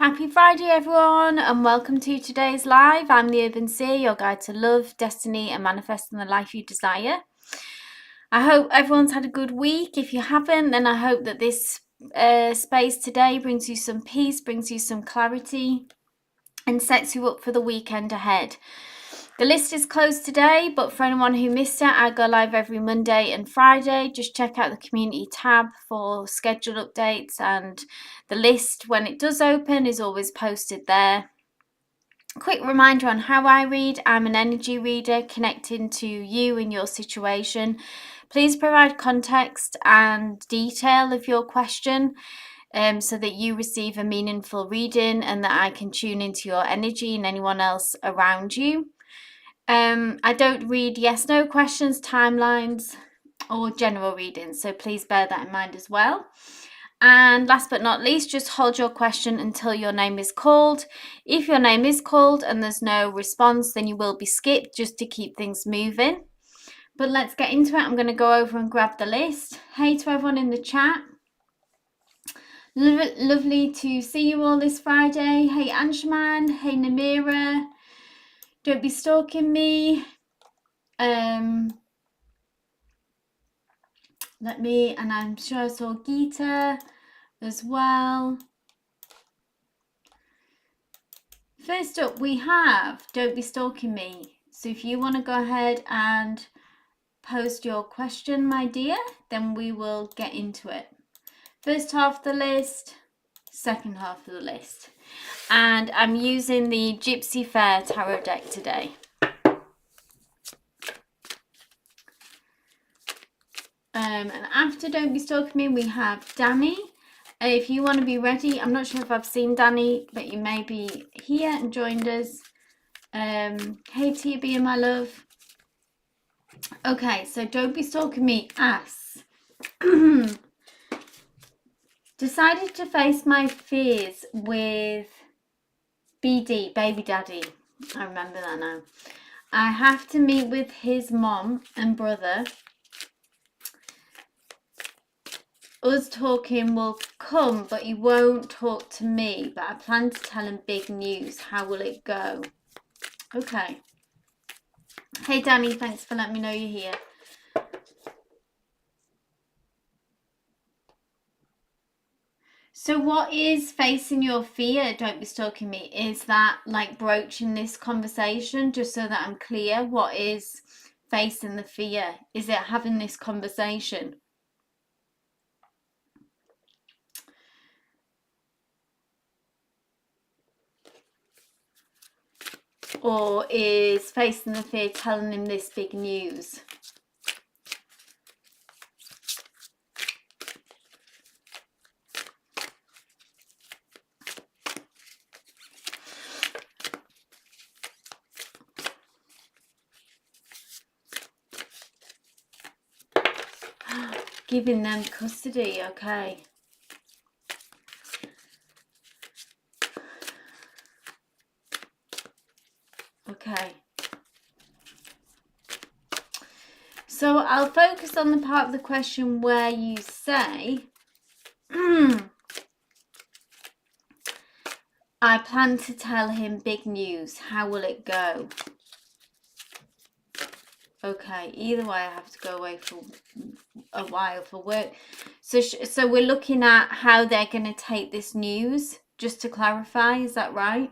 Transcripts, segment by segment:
Happy Friday, everyone, and welcome to today's live. I'm the Urban Seer, your guide to love, destiny, and manifesting the life you desire. I hope everyone's had a good week. If you haven't, then I hope that this space today brings you some peace, brings you some clarity, and sets you up for the weekend ahead. The list is closed today, but for anyone who missed it, I go live every Monday and Friday. Just check out the community tab for scheduled updates, and the list, when it does open, is always posted there. Quick reminder on how I read. I'm an energy reader connecting to you and your situation. Please provide context and detail of your question so that you receive a meaningful reading and that I can tune into your energy and anyone else around you. I don't read yes/no questions, timelines, or general readings, so please bear that in mind as well. And last but not least, just hold your question until your name is called. If your name is called and there's no response, then you will be skipped just to keep things moving. But let's get into it. I'm going to go over and grab the list. Hey to everyone in the chat. Lovely to see you all this Friday. Hey Anshuman. Hey Namira. Don't be stalking me. And I'm sure I saw Geeta as well. First up, we have Don't Be Stalking Me. So if you want to go ahead and post your question, my dear, then we will get into it. First half of the list, second half of the list. And I'm using the Gypsy Fair Tarot deck today. And after Don't Be Stalking Me, we have Danny. If you want to be ready, I'm not sure if I've seen Danny, but you may be here and joined us. Hey TB, my love. Okay, so Don't Be Stalking Me asks, decided to face my fears with BD, baby daddy. I remember that now. I have to meet with his mom and brother. Us talking will come, but he won't talk to me. But I plan to tell him big news. How will it go? Okay. Hey Danny, thanks for letting me know you're here. So what is facing your fear? Don't be stalking me. Is that like broaching this conversation just so that I'm clear? What is facing the fear? Is it having this conversation? Or is facing the fear telling him this big news? Giving them custody, okay. Okay. So I'll focus on the part of the question where you say, I plan to tell him big news. How will it go? Okay, either way I have to go away for a while for work. So we're looking at how they're going to take this news, just to clarify, is that right?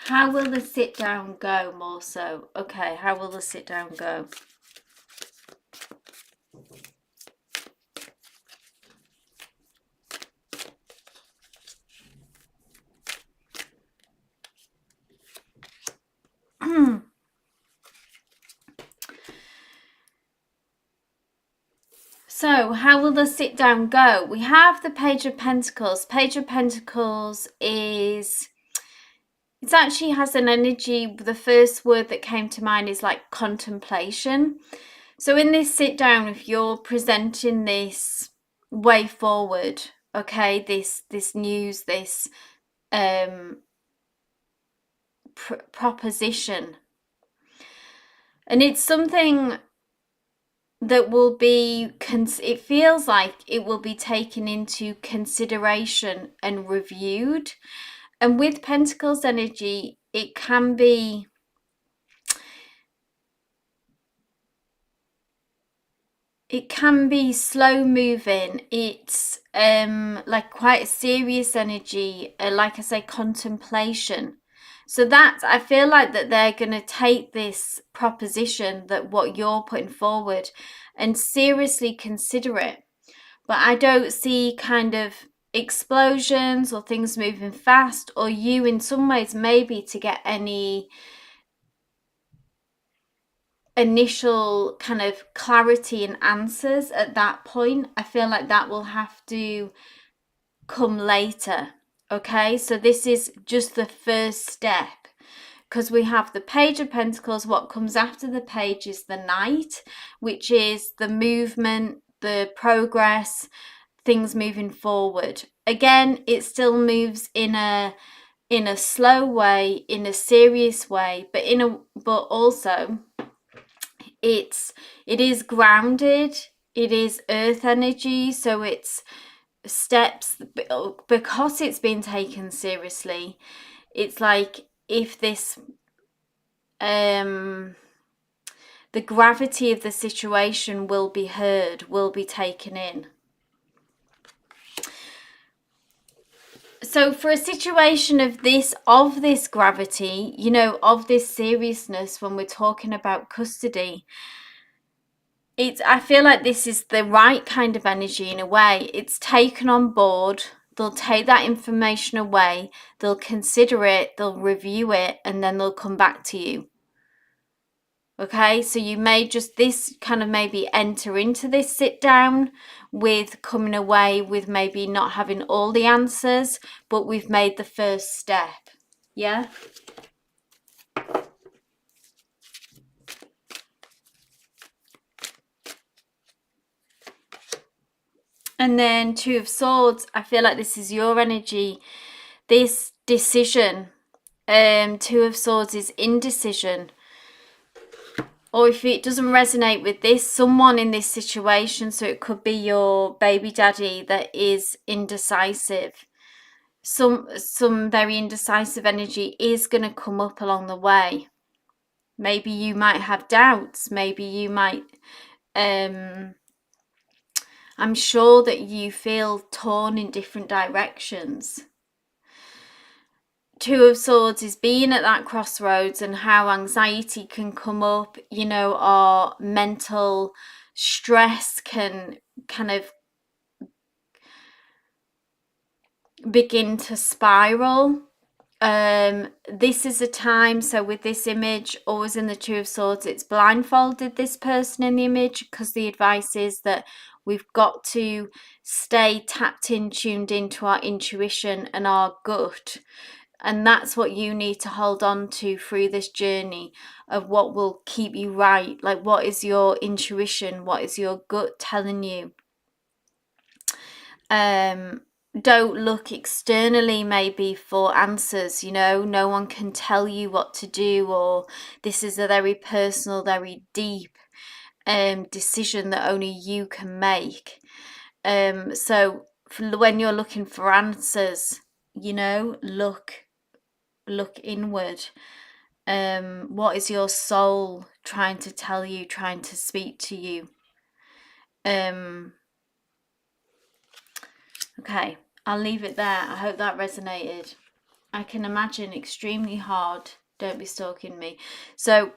How will the sit down go more so? Okay, how will the sit down go? So how will the sit down go? We have the Page of Pentacles. Page of Pentacles is, it actually has an energy, the first word that came to mind is like contemplation. So in this sit down, if you're presenting this way forward, okay, this news, this proposition, and it's something that will be, it feels like it will be taken into consideration and reviewed. And with Pentacles energy, it can be slow moving. It's like quite a serious energy, like I say, contemplation. So that, I feel like that they're going to take this proposition, that what you're putting forward, and seriously consider it. But I don't see kind of explosions or things moving fast, or you in some ways maybe to get any initial kind of clarity and answers at that point. I feel like that will have to come later. Okay, so this is just the first step, because we have the Page of Pentacles. What comes after the page is the Knight, which is the movement, the progress, things moving forward. Again, it still moves in a slow way, in a serious way, but also it is grounded, it is earth energy, so it's steps, because it's been taken seriously. It's like if this the gravity of the situation will be heard, will be taken in. So for a situation of this gravity, you know, of this seriousness, when we're talking about custody, I feel like this is the right kind of energy in a way. It's taken on board. They'll take that information away, they'll consider it, they'll review it, and then they'll come back to you. Okay, so you may just maybe enter into this sit down with coming away with maybe not having all the answers, but we've made the first step. Yeah. And then Two of Swords, I feel like this is your energy, this decision. Two of Swords is indecision. Or if it doesn't resonate with this, someone in this situation, so it could be your baby daddy, that is indecisive. Some very indecisive energy is going to come up along the way. Maybe you might have doubts. Maybe you might, I'm sure that you feel torn in different directions. Two of Swords is being at that crossroads, and how anxiety can come up, you know, or mental stress can kind of begin to spiral. This is a time, so with this image, always in the Two of Swords, it's blindfolded this person in the image, because the advice is that we've got to stay tapped in, tuned into our intuition and our gut. And that's what you need to hold on to through this journey of what will keep you right. Like, what is your intuition? What is your gut telling you? Don't look externally maybe for answers, you know. No one can tell you what to do, or this is a very personal, very deep decision that only you can make. So when you're looking for answers, you know, look inward. What is your soul trying to tell you, trying to speak to you? Okay, I'll leave it there. I hope that resonated. I can imagine extremely hard. Don't be stalking me. So,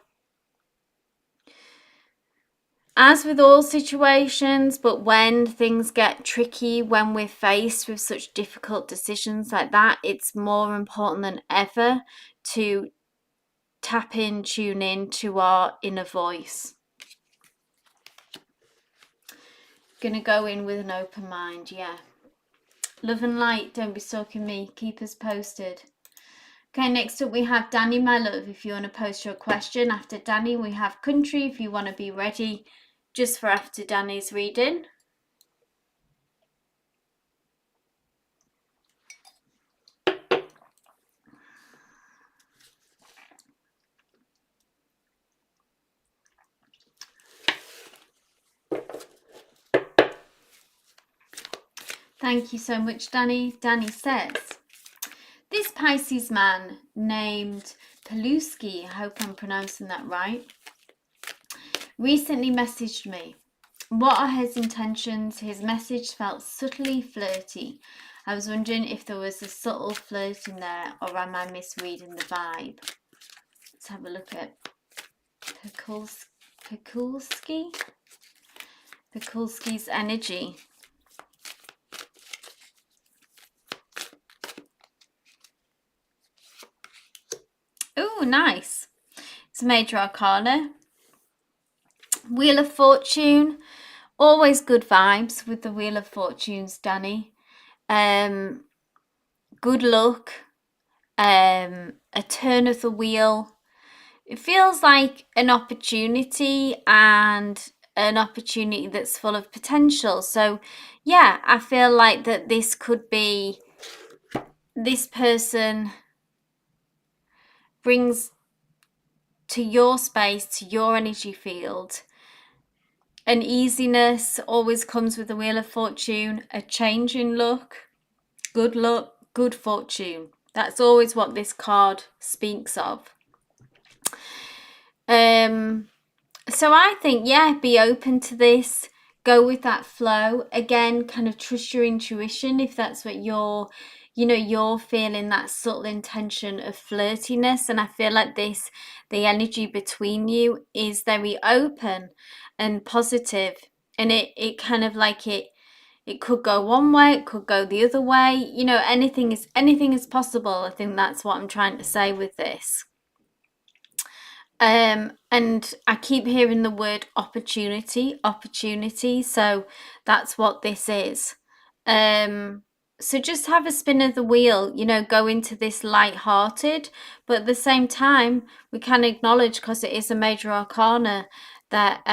as with all situations, but when things get tricky, when we're faced with such difficult decisions like that, it's more important than ever to tap in, tune in to our inner voice. Gonna go in with an open mind, yeah. Love and light, don't be stalking me. Keep us posted. Okay, next up we have Danny, my love, if you want to post your question. After Danny, we have Country, if you want to be ready just for after Danny's reading. Thank you so much, Danny. Danny says, this Pisces man named Peluski, I hope I'm pronouncing that right, recently messaged me. What are his intentions? His message felt subtly flirty. I was wondering if there was a subtle flirt in there, or am I misreading the vibe? Let's have a look at Pekulski's energy. Oh, nice. It's a major arcana. Wheel of Fortune. Always good vibes with the Wheel of Fortunes, Danny. Good luck. A turn of the wheel. It feels like an opportunity, and an opportunity that's full of potential. So yeah, I feel like that this could be, this person brings to your space, to your energy field, an easiness. Always comes with the Wheel of Fortune, a change in luck, good fortune. That's always what this card speaks of. So I think, yeah, be open to this. Go with that flow. Again, kind of trust your intuition if that's what you're feeling, that subtle intention of flirtiness. And I feel like the energy between you is very open and positive. And it kind of like it could go one way, it could go the other way. Anything is possible. I think that's what I'm trying to say with this. And I keep hearing the word opportunity. So that's what this is. So just have a spin of the wheel, go into this light-hearted, but at the same time, we can acknowledge, because it is a major arcana, that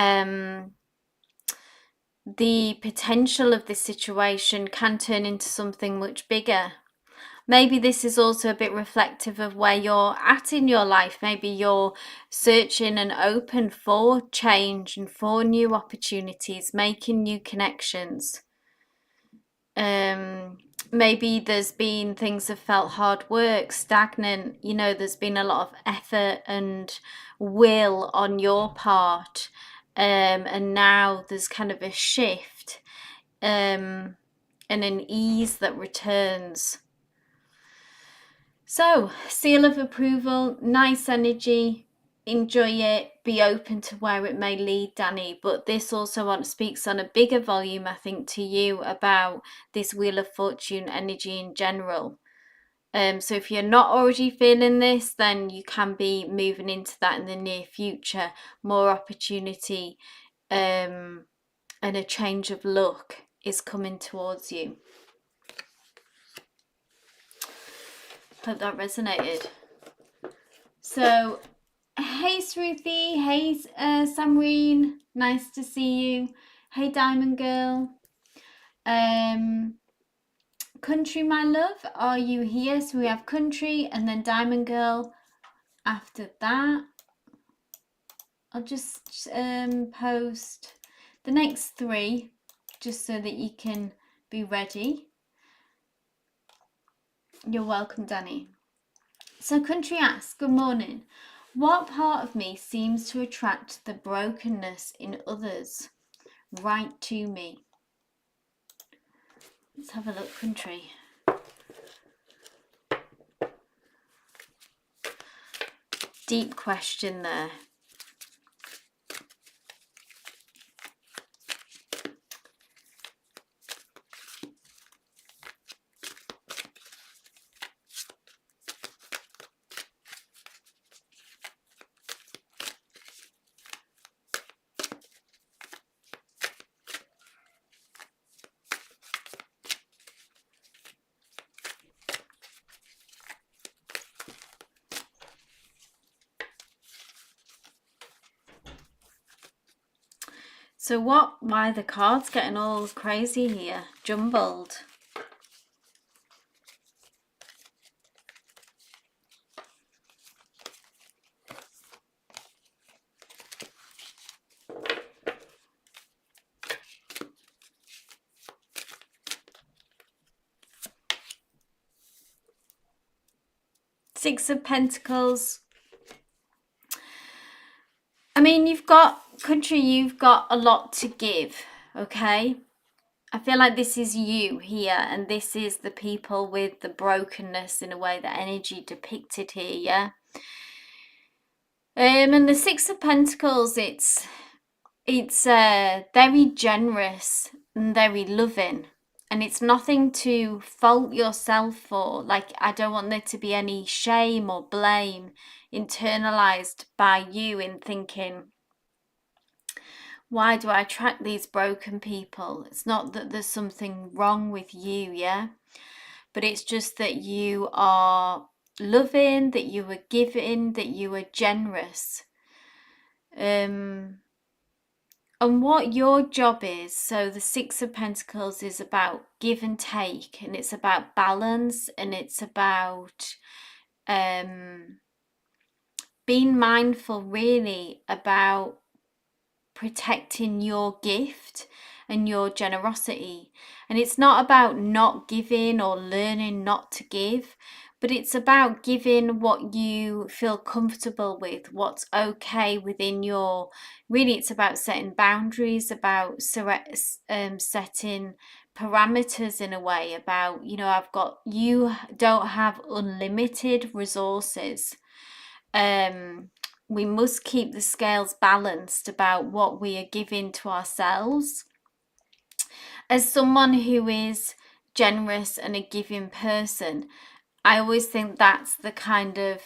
the potential of this situation can turn into something much bigger. Maybe this is also a bit reflective of where you're at in your life. Maybe you're searching and open for change and for new opportunities, making new connections. Maybe there's been things have felt hard work, stagnant. There's been a lot of effort and will on your part. And now there's kind of a shift and an ease that returns. So, seal of approval, nice energy, enjoy it, be open to where it may lead, Danny. But this also speaks on a bigger volume, I think, to you about this Wheel of Fortune energy in general. So if you're not already feeling this, then you can be moving into that in the near future. More opportunity and a change of luck is coming towards you. Hope that resonated. So, hey Sruthi, hey Samreen, nice to see you. Hey Diamond Girl. Country, my love, are you here? So we have Country and then Diamond Girl after that. I'll just post the next three just so that you can be ready. You're welcome, Danny. So Country asks, good morning. What part of me seems to attract the brokenness in others? Write to me. Let's have a look, Country. Deep question there. So why the cards getting all crazy here, jumbled? Six of Pentacles. I mean, you've got a lot to give, okay? I feel like this is you here, and this is the people with the brokenness in a way, the energy depicted here, yeah? And the Six of Pentacles, it's very generous and very loving, and it's nothing to fault yourself for. Like, I don't want there to be any shame or blame internalized by you in thinking, why do I attract these broken people? It's not that there's something wrong with you, yeah? But it's just that you are loving, that you are giving, that you are generous. And what your job is, so the Six of Pentacles is about give and take, and it's about balance, and it's about being mindful really about protecting your gift and your generosity. And it's not about not giving or learning not to give, but it's about giving what you feel comfortable with, what's okay within your, really it's about setting boundaries, about setting parameters in a way, about, you know, you don't have unlimited resources. We must keep the scales balanced about what we are giving to ourselves. As someone who is generous and a giving person, I always think that's the kind of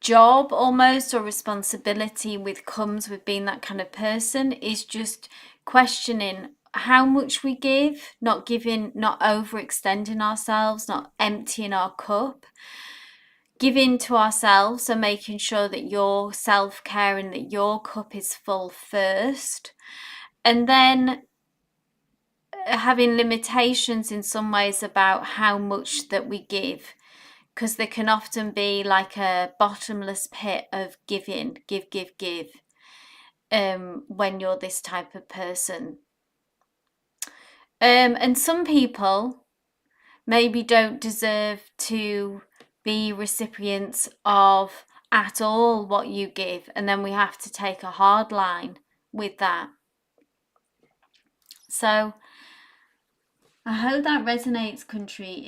job almost, or responsibility comes with being that kind of person, is just questioning how much we give, not giving, not overextending ourselves, not emptying our cup. Giving to ourselves, so making sure that your self-care and that your cup is full first, and then having limitations in some ways about how much that we give, because there can often be like a bottomless pit of giving, give when you're this type of person. And some people maybe don't deserve to be recipients of at all what you give, and then we have to take a hard line with that. So I hope that resonates, country.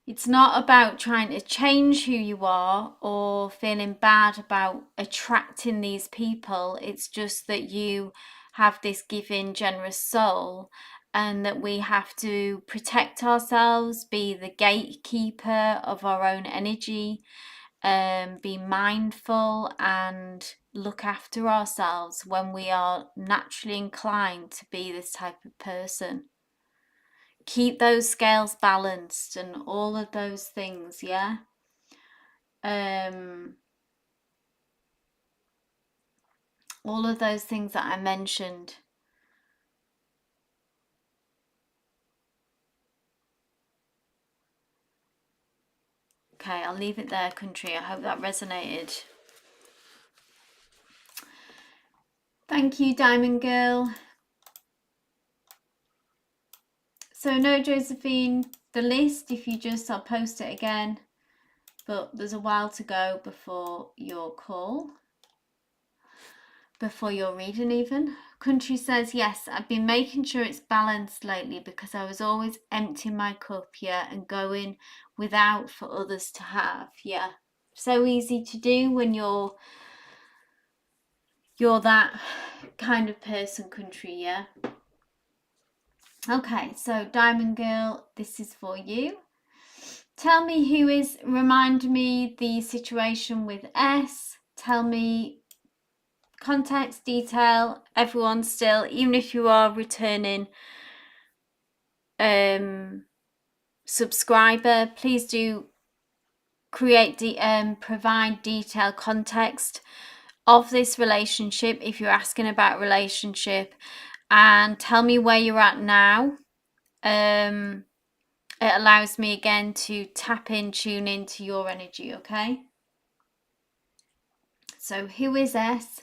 It's not about trying to change who you are or feeling bad about attracting these people. It's just that you have this giving, generous soul, and that we have to protect ourselves, be the gatekeeper of our own energy, be mindful and look after ourselves when we are naturally inclined to be this type of person. Keep those scales balanced and all of those things, yeah? All of those things that I mentioned. Okay, I'll leave it there, country. I hope that resonated. Thank you, Diamond Girl. So no, Josephine, the list, if you just, I'll post it again, but there's a while to go before your call, before your reading even. Country says, yes, I've been making sure it's balanced lately because I was always emptying my cup, yeah, and going without for others to have, yeah. So easy to do when you're that kind of person, country, yeah. Okay, so Diamond Girl, this is for you. Tell me remind me the situation with S. Tell me context, detail, everyone still, even if you are returning subscriber, please do provide detailed context of this relationship if you're asking about relationship, and tell me where you're at now. It allows me again to tune into your energy, okay? So who is S?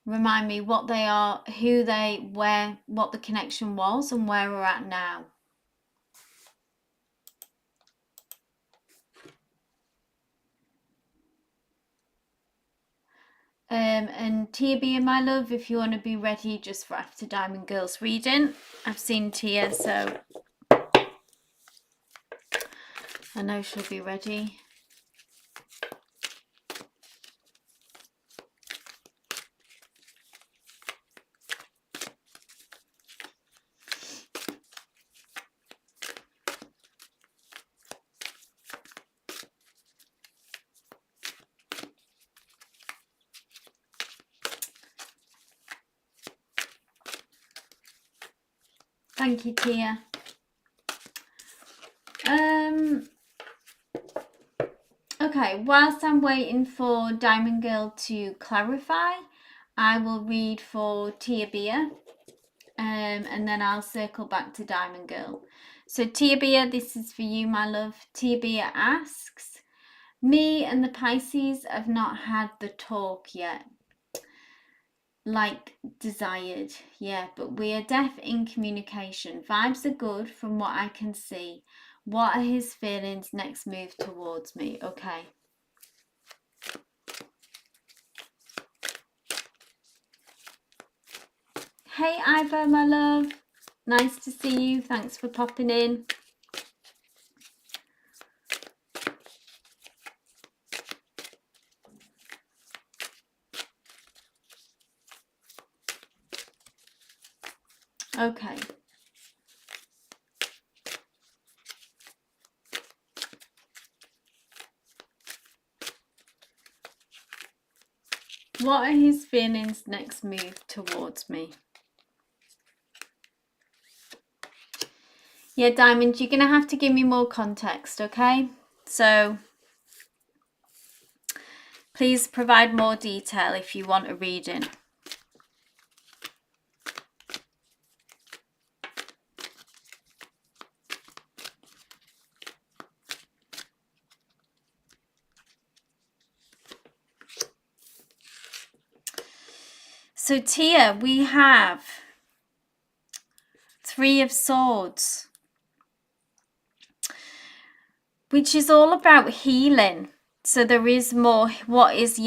Remind me what they are, who they, where, what the connection was, and where we're at now. And Tia B, my love, if you want to be ready just for after Diamond Girls reading. I've seen Tia, so I know she'll be ready. Thank you, Tia. Okay, whilst I'm waiting for Diamond Girl to clarify, I will read for Tia Bia, and then I'll circle back to Diamond Girl. So Tia Bia, this is for you, my love. Tia Bia asks, me and the Pisces have not had the talk yet, like desired, yeah, but we are deaf in communication. Vibes are good from what I can see. What are his feelings? Next move towards me. Okay. Hey Iva, my love. Nice to see you. Thanks for popping in. Okay. What are his feelings? Next move towards me. Yeah, Diamond, you're going to have to give me more context, okay? So please provide more detail if you want a reading. So Tia, we have Three of Swords, which is all about healing. So there is more, what is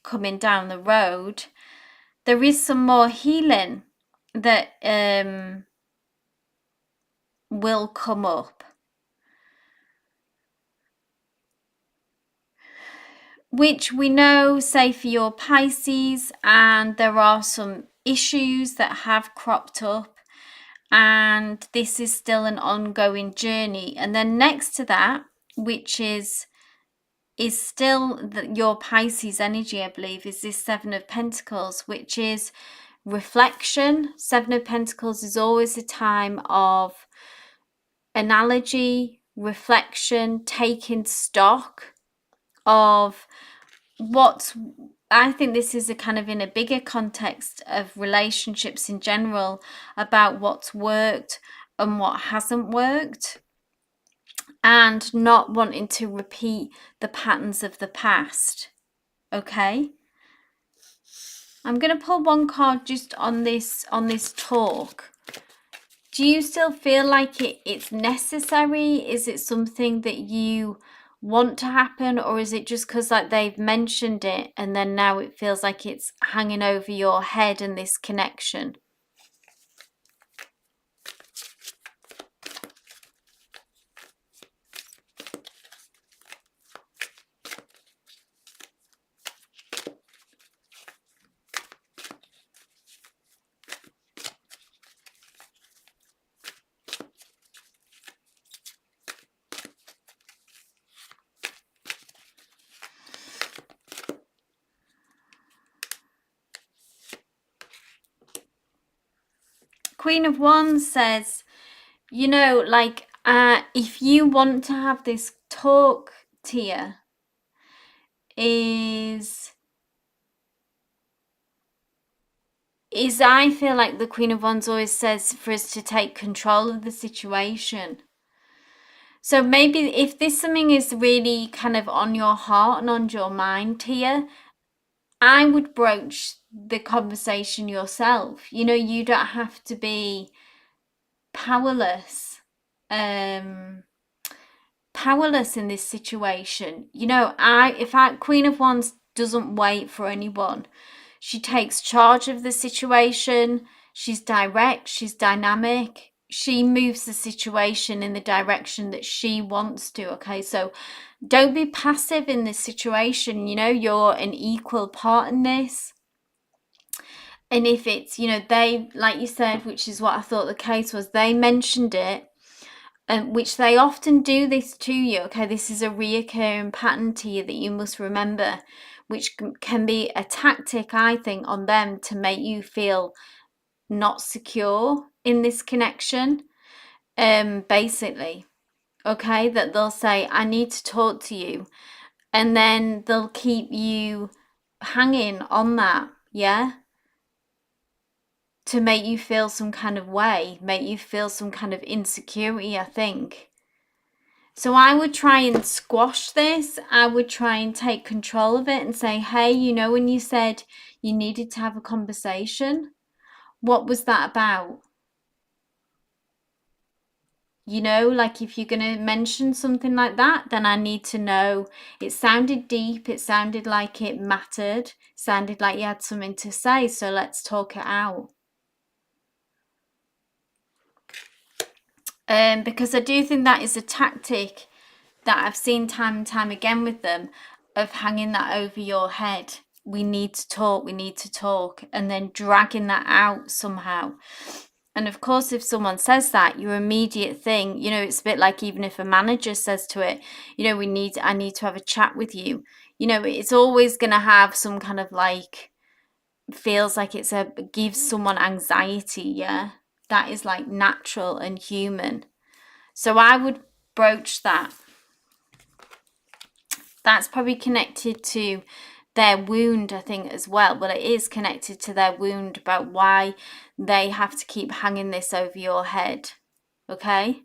coming down the road. There is some more healing that will come up, which we know, say for your Pisces, and there are some issues that have cropped up, and this is still an ongoing journey. And then next to that, which is still your Pisces energy, I believe, is this Seven of Pentacles, which is reflection. Seven of Pentacles is always a time of analogy, reflection, taking stock of I think this is a kind of in a bigger context of relationships in general, about what's worked and what hasn't worked, and not wanting to repeat the patterns of the past. Okay, I'm going to pull one card just on this talk. Do you still feel like it's necessary? Is it something that you want to happen, or is it just because like they've mentioned it and then now it feels like it's hanging over your head and this connection? Queen of Wands says, you know, like if you want to have this talk talk, Tia, is I feel like the Queen of Wands always says for us to take control of the situation. So maybe if this something is really kind of on your heart and on your mind, Tia, I would broach the conversation yourself. You know, you don't have to be powerless. Powerless in this situation. You know, Queen of Wands doesn't wait for anyone. She takes charge of the situation. She's direct, she's dynamic. She moves the situation in the direction that she wants to. Okay, so don't be passive in this situation. You know, you're an equal part in this. And if it's, you know, they, like you said, which is what I thought the case was, they mentioned it, which they often do this to you. Okay, this is a reoccurring pattern to you that you must remember, which can be a tactic, I think, on them to make you feel not secure in this connection. Basically, okay, that they'll say, I need to talk to you, and then they'll keep you hanging on that, yeah, to make you feel some kind of way, make you feel some kind of insecurity, I think. So I would try and squash this. I would try and take control of it and say, hey, you know, when you said you needed to have a conversation, what was that about? You know, like if you're going to mention something like that, then I need to know. It sounded deep. It sounded like it mattered. Sounded like you had something to say. So let's talk it out. Because I do think that is a tactic that I've seen time and time again with them, of hanging that over your head. We need to talk, and then dragging that out somehow. And of course, if someone says that, your immediate thing, you know, it's a bit like even if a manager says to it, you know, I need to have a chat with you. You know, it's always going to have some kind of like, feels like gives someone anxiety, yeah? That is like natural and human. So I would broach that. That's probably connected to their wound, I think, as well. Well, it is connected to their wound about why they have to keep hanging this over your head. Okay?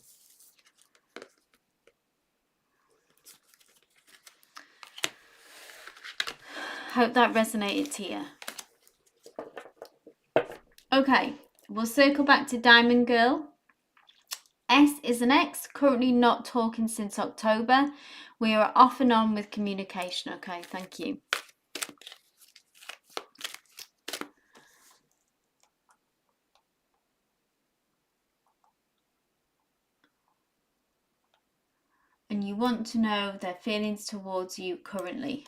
Hope that resonated to you. Okay, we'll circle back to Diamond Girl. S is an ex, currently not talking since October. We are off and on with communication. Okay, thank you. And you want to know their feelings towards you currently.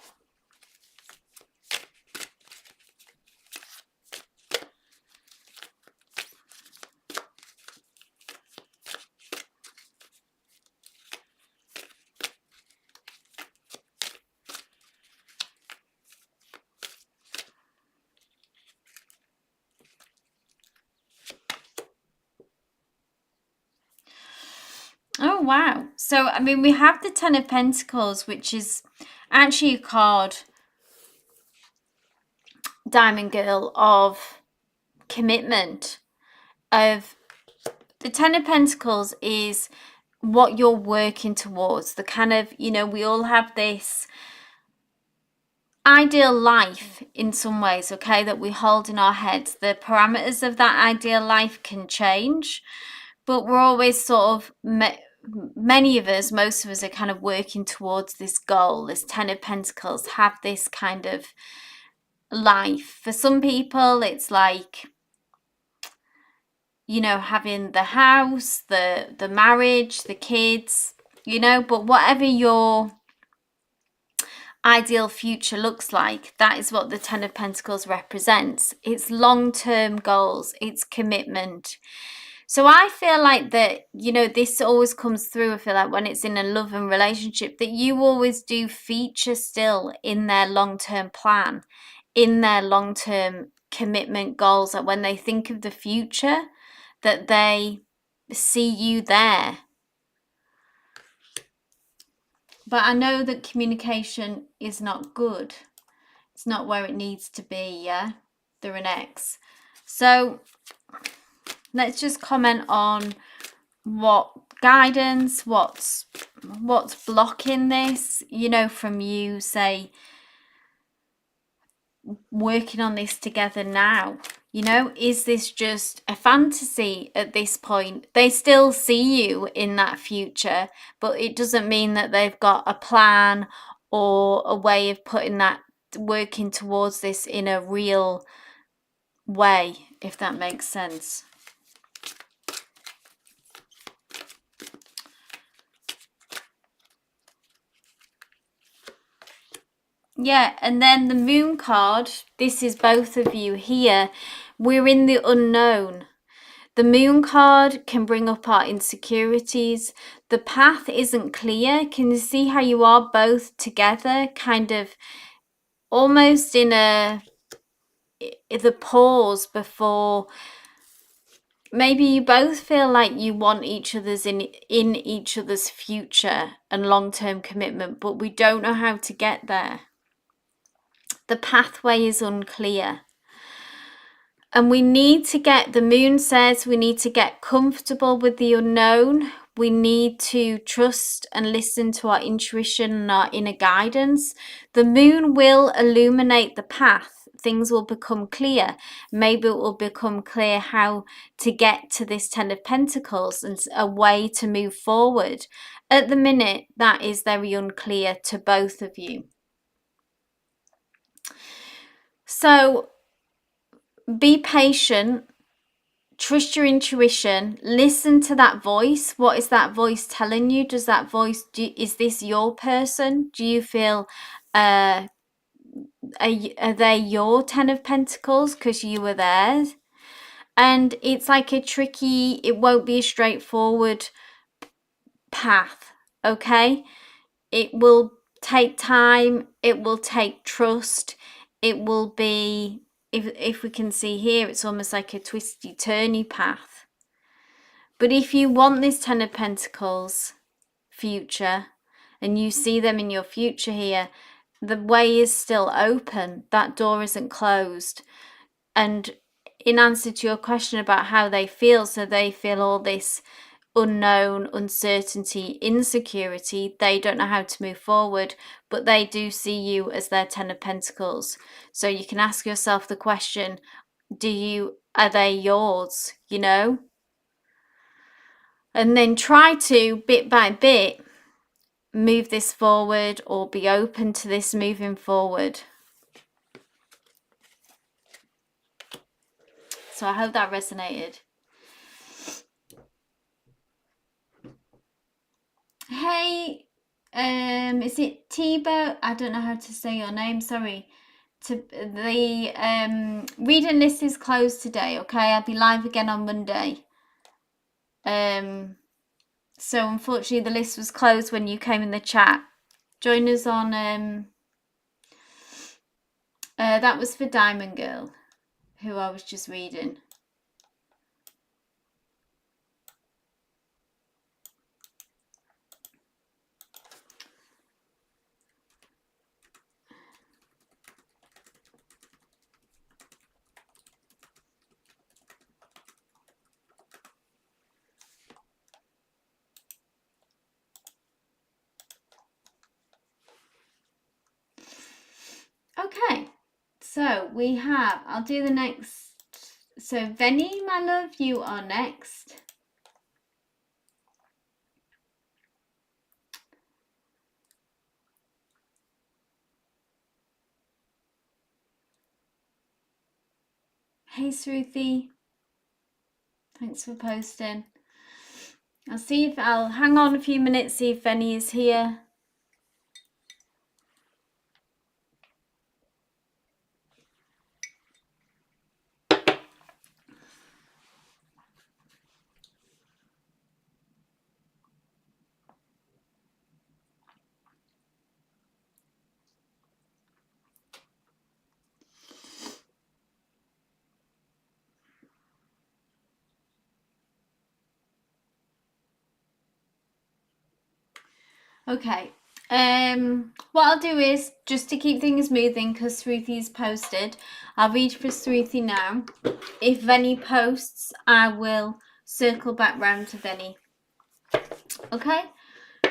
Oh, wow. So, I mean, we have the Ten of Pentacles, which is actually a card, Diamond Girl, of commitment. Of the Ten of Pentacles is what you're working towards. The kind of, you know, we all have this ideal life in some ways, okay, that we hold in our heads. The parameters of that ideal life can change, but we're always sort of, many of us, most of us are kind of working towards this goal. This Ten of Pentacles, have this kind of life. For some people, it's like, you know, having the house, the marriage, the kids, you know, but whatever your ideal future looks like, that is what the Ten of Pentacles represents. It's long-term goals, it's commitment. So I feel like that, you know, this always comes through. I feel like when it's in a love and relationship, that you always do feature still in their long-term plan, in their long-term commitment goals. That when they think of the future, that they see you there. But I know that communication is not good. It's not where it needs to be, yeah? They're an X. So let's just comment on what guidance, what's blocking this, you know, from you, say, working on this together now. You know, is this just a fantasy at this point? They still see you in that future, but it doesn't mean that they've got a plan or a way of putting that, working towards this in a real way, if that makes sense. Yeah, and then the moon card, this is both of you here. We're in the unknown. The moon card can bring up our insecurities. The path isn't clear. Can you see how you are both together, kind of almost in the pause before? Maybe you both feel like you want each other's in each other's future and long-term commitment, but we don't know how to get there. The pathway is unclear. And we need to get, the moon says we need to get comfortable with the unknown. We need to trust and listen to our intuition and our inner guidance. The moon will illuminate the path. Things will become clear. Maybe it will become clear how to get to this Ten of Pentacles and a way to move forward. At the minute, that is very unclear to both of you. So be patient, trust your intuition, listen to that voice. What is that voice telling you? Does that voice, is this your person? Do you feel, are they your Ten of Pentacles because you were theirs? And it's like a tricky, it won't be a straightforward path, okay? It will take time, it will take trust, it will be, if we can see here, it's almost like a twisty turny path. But if you want this Ten of Pentacles future and you see them in your future here, the way is still open. That door isn't closed. And in answer to your question about how they feel, so they feel all this unknown, uncertainty, insecurity, they don't know how to move forward, but they do see you as their Ten of Pentacles. So you can ask yourself the question, are they yours, you know? And then try to, bit by bit, move this forward or be open to this moving forward. So I hope that resonated. Hey, is it Tibo? I don't know how to say your name, sorry. The reading list is closed today, okay? I'll be live again on Monday. So unfortunately the list was closed when you came in the chat. Join us on that was for Diamond Girl, who I was just reading. Okay, so we have, I'll do the next. So Venny, my love, you are next. Hey Sruthi, thanks for posting. I'll hang on a few minutes, see if Venny is here. Okay, What I'll do is, just to keep things moving, because Sruthi's posted, I'll read for Sruthi now. If Venny posts, I will circle back round to Venny. Okay?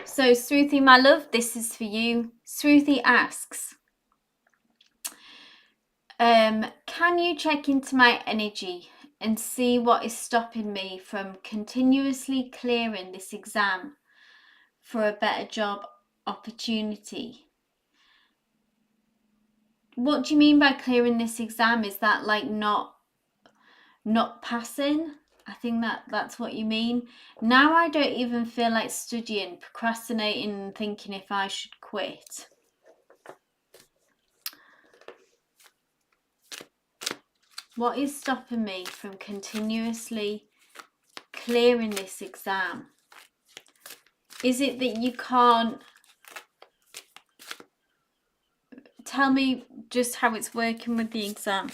So Sruthi, my love, this is for you. Sruthi asks, can you check into my energy and see what is stopping me from continuously clearing this exam for a better job opportunity? What do you mean by clearing this exam? Is that like not passing? I think that's what you mean. Now I don't even feel like studying, procrastinating and thinking if I should quit. What is stopping me from continuously clearing this exam? Is it that you can't? Tell me just how it's working with the exam.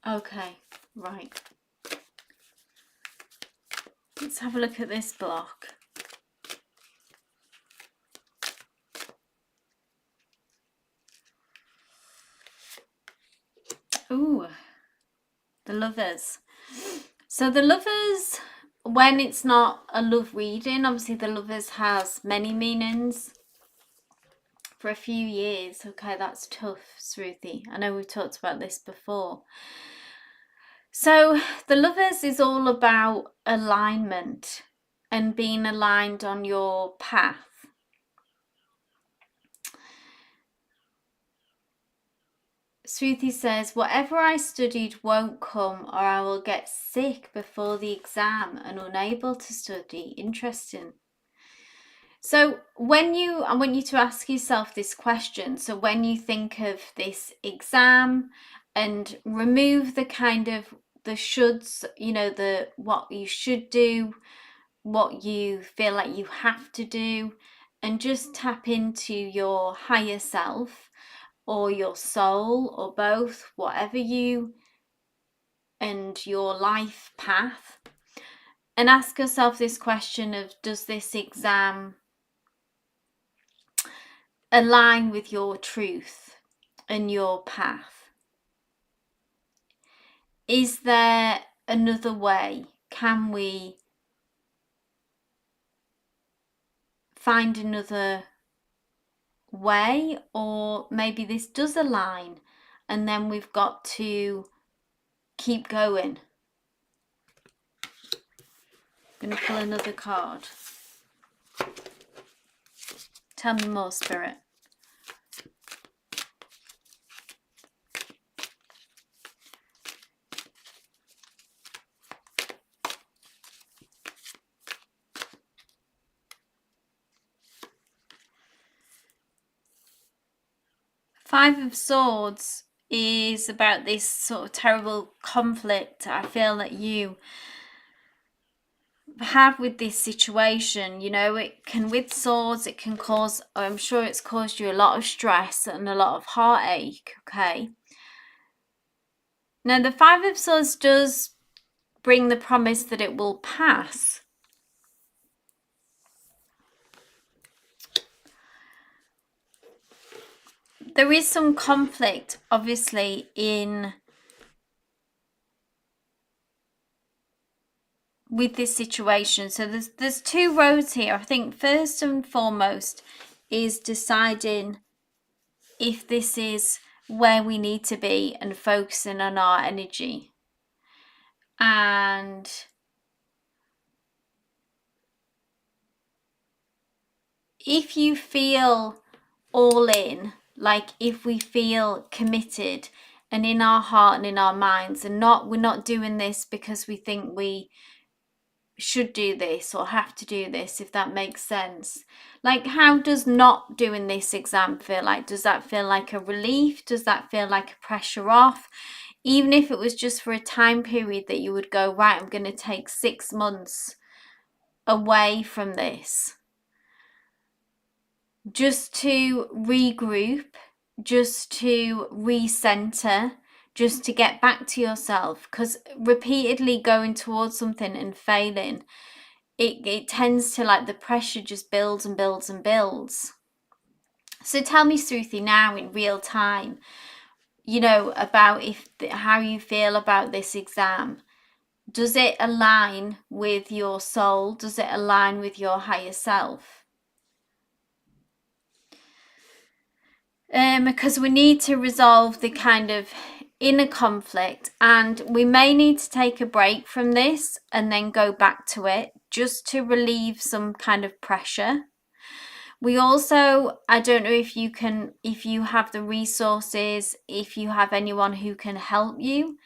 Okay, right. Let's have a look at this block. Ooh, the Lovers. So the Lovers, when it's not a love reading, obviously the Lovers has many meanings. For a few years, okay, that's tough, Sruthi. I know we've talked about this before. So the Lovers is all about alignment and being aligned on your path. Sruthi says, whatever I studied won't come, or I will get sick before the exam and unable to study. Interesting. So I want you to ask yourself this question. So when you think of this exam, and remove the kind of the shoulds, the what you should do, what you feel like you have to do, and just tap into your higher self or your soul or both, whatever you, and your life path, and ask yourself this question of, does this exam align with your truth and your path? Is there another way? Can we find another way? Or maybe this does align and then we've got to keep going. I'm going to pull another card. Tell me more, Spirit. Five of Swords is about this sort of terrible conflict I feel that you have with this situation. It can, with swords, it can cause, I'm sure it's caused you a lot of stress and a lot of heartache. Okay, now the Five of Swords does bring the promise that it will pass. There is some conflict, obviously, with this situation. So there's two roads here. I think first and foremost is deciding if this is where we need to be and focusing on our energy. And if you feel all in, like if we feel committed and in our heart and in our minds, and we're not doing this because we think we should do this or have to do this, if that makes sense. Like, how does not doing this exam feel like? Does that feel like a relief? Does that feel like a pressure off? even if it was just for a time period that you would go, right, I'm going to take 6 months away from this, just to regroup, just to recenter, just to get back to yourself. Because repeatedly going towards something and failing, it tends to, like, the pressure just builds and builds and builds. So tell me, Sruthi, now in real time, you know, about how you feel about this exam. Does it align with your soul? Does it align with your higher self? Because we need to resolve the kind of inner conflict, and we may need to take a break from this and then go back to it just to relieve some kind of pressure. We also, I don't know if you have the resources, if you have anyone who can help you,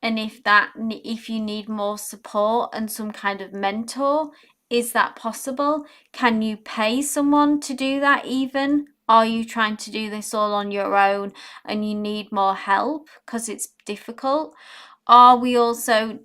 and if you need more support and some kind of mentor, is that possible? Can you pay someone to do that even? Are you trying to do this all on your own and you need more help because it's difficult? Are we also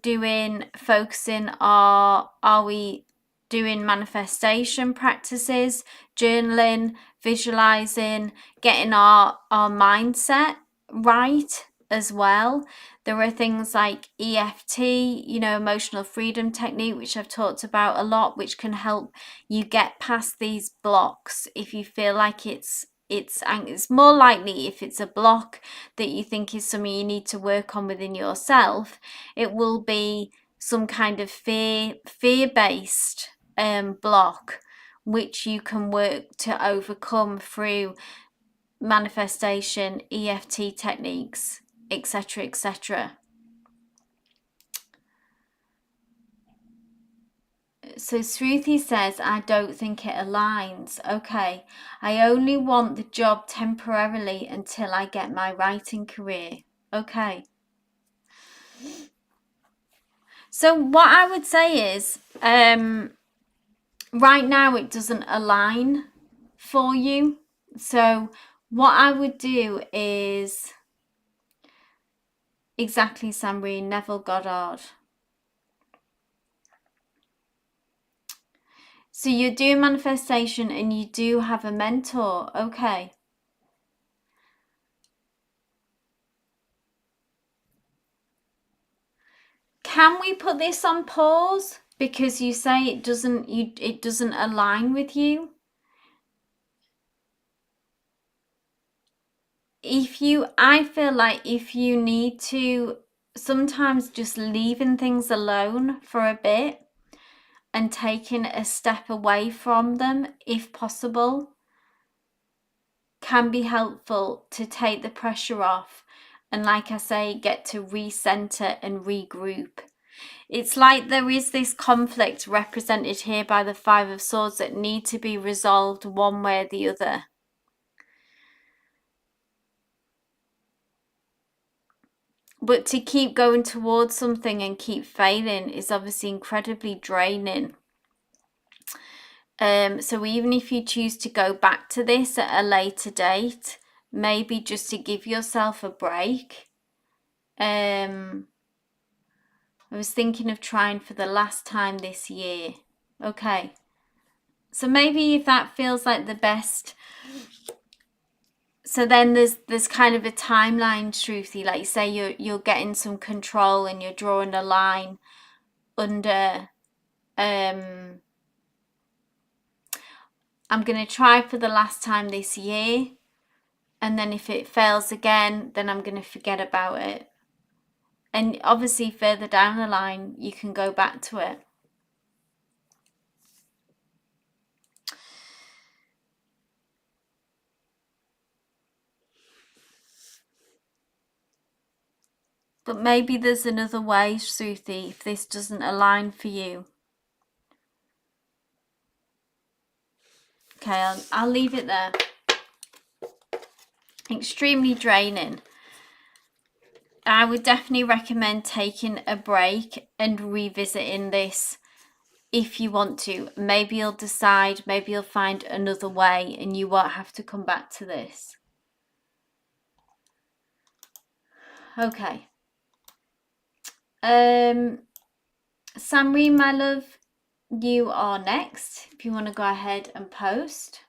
are we doing manifestation practices, journaling, visualizing, getting our mindset right as well? There are things like EFT, you know, emotional freedom technique, which I've talked about a lot, which can help you get past these blocks if you feel like it's more likely if it's a block that you think is something you need to work on within yourself. It will be some kind of fear-based block, which you can work to overcome through manifestation, EFT techniques, etc., etc. So Sruthi says, I don't think it aligns. Okay, I only want the job temporarily until I get my writing career. Okay. So what I would say is, right now it doesn't align for you. So what I would do is exactly, Samri, Neville Goddard. So you're doing manifestation and you do have a mentor. Okay. Can we put this on pause because you say it doesn't align with you? I feel like if you need to, sometimes just leaving things alone for a bit and taking a step away from them, if possible, can be helpful to take the pressure off and, like I say, get to recenter and regroup. It's like there is this conflict represented here by the Five of Swords that need to be resolved one way or the other. But to keep going towards something and keep failing is obviously incredibly draining. So even if you choose to go back to this at a later date, maybe just to give yourself a break. I was thinking of trying for the last time this year. Okay. So maybe if that feels like the best. So then there's kind of a timeline, Shruti. Like you say, you're getting some control and you're drawing a line under. I'm going to try for the last time this year, and then if it fails again, then I'm going to forget about it. And obviously further down the line, you can go back to it. But maybe there's another way, Shruti, if this doesn't align for you. Okay, I'll leave it there. Extremely draining. I would definitely recommend taking a break and revisiting this if you want to. Maybe you'll decide, maybe you'll find another way and you won't have to come back to this. Okay. Samri, my love, you are next. If you want to go ahead and post.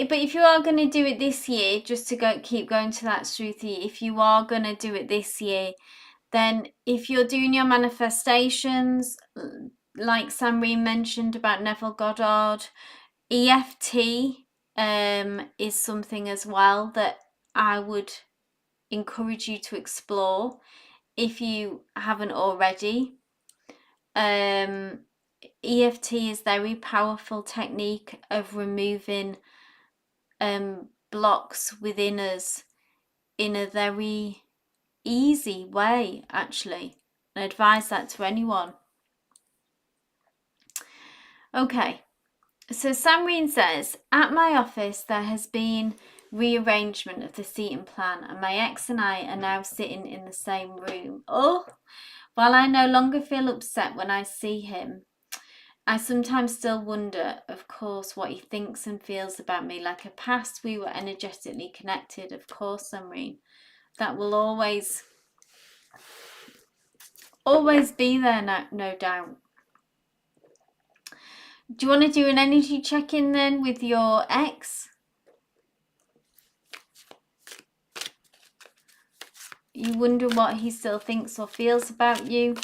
But if you are going to do it this year, just to keep going to that, Shruti, if you are going to do it this year, then if you're doing your manifestations, like Samri mentioned about Neville Goddard, EFT is something as well that I would encourage you to explore if you haven't already. EFT is a very powerful technique of removing blocks within us in a very easy way, actually. I advise that to anyone. Okay, so Samreen says, at my office there has been rearrangement of the seating plan and my ex and I are now sitting in the same room. Oh, while I no longer feel upset when I see him, I sometimes still wonder, of course, what he thinks and feels about me. Like a past we were energetically connected, of course, Samreen. That will always be there, no doubt. Do you want to do an energy check-in then with your ex? You wonder what he still thinks or feels about you.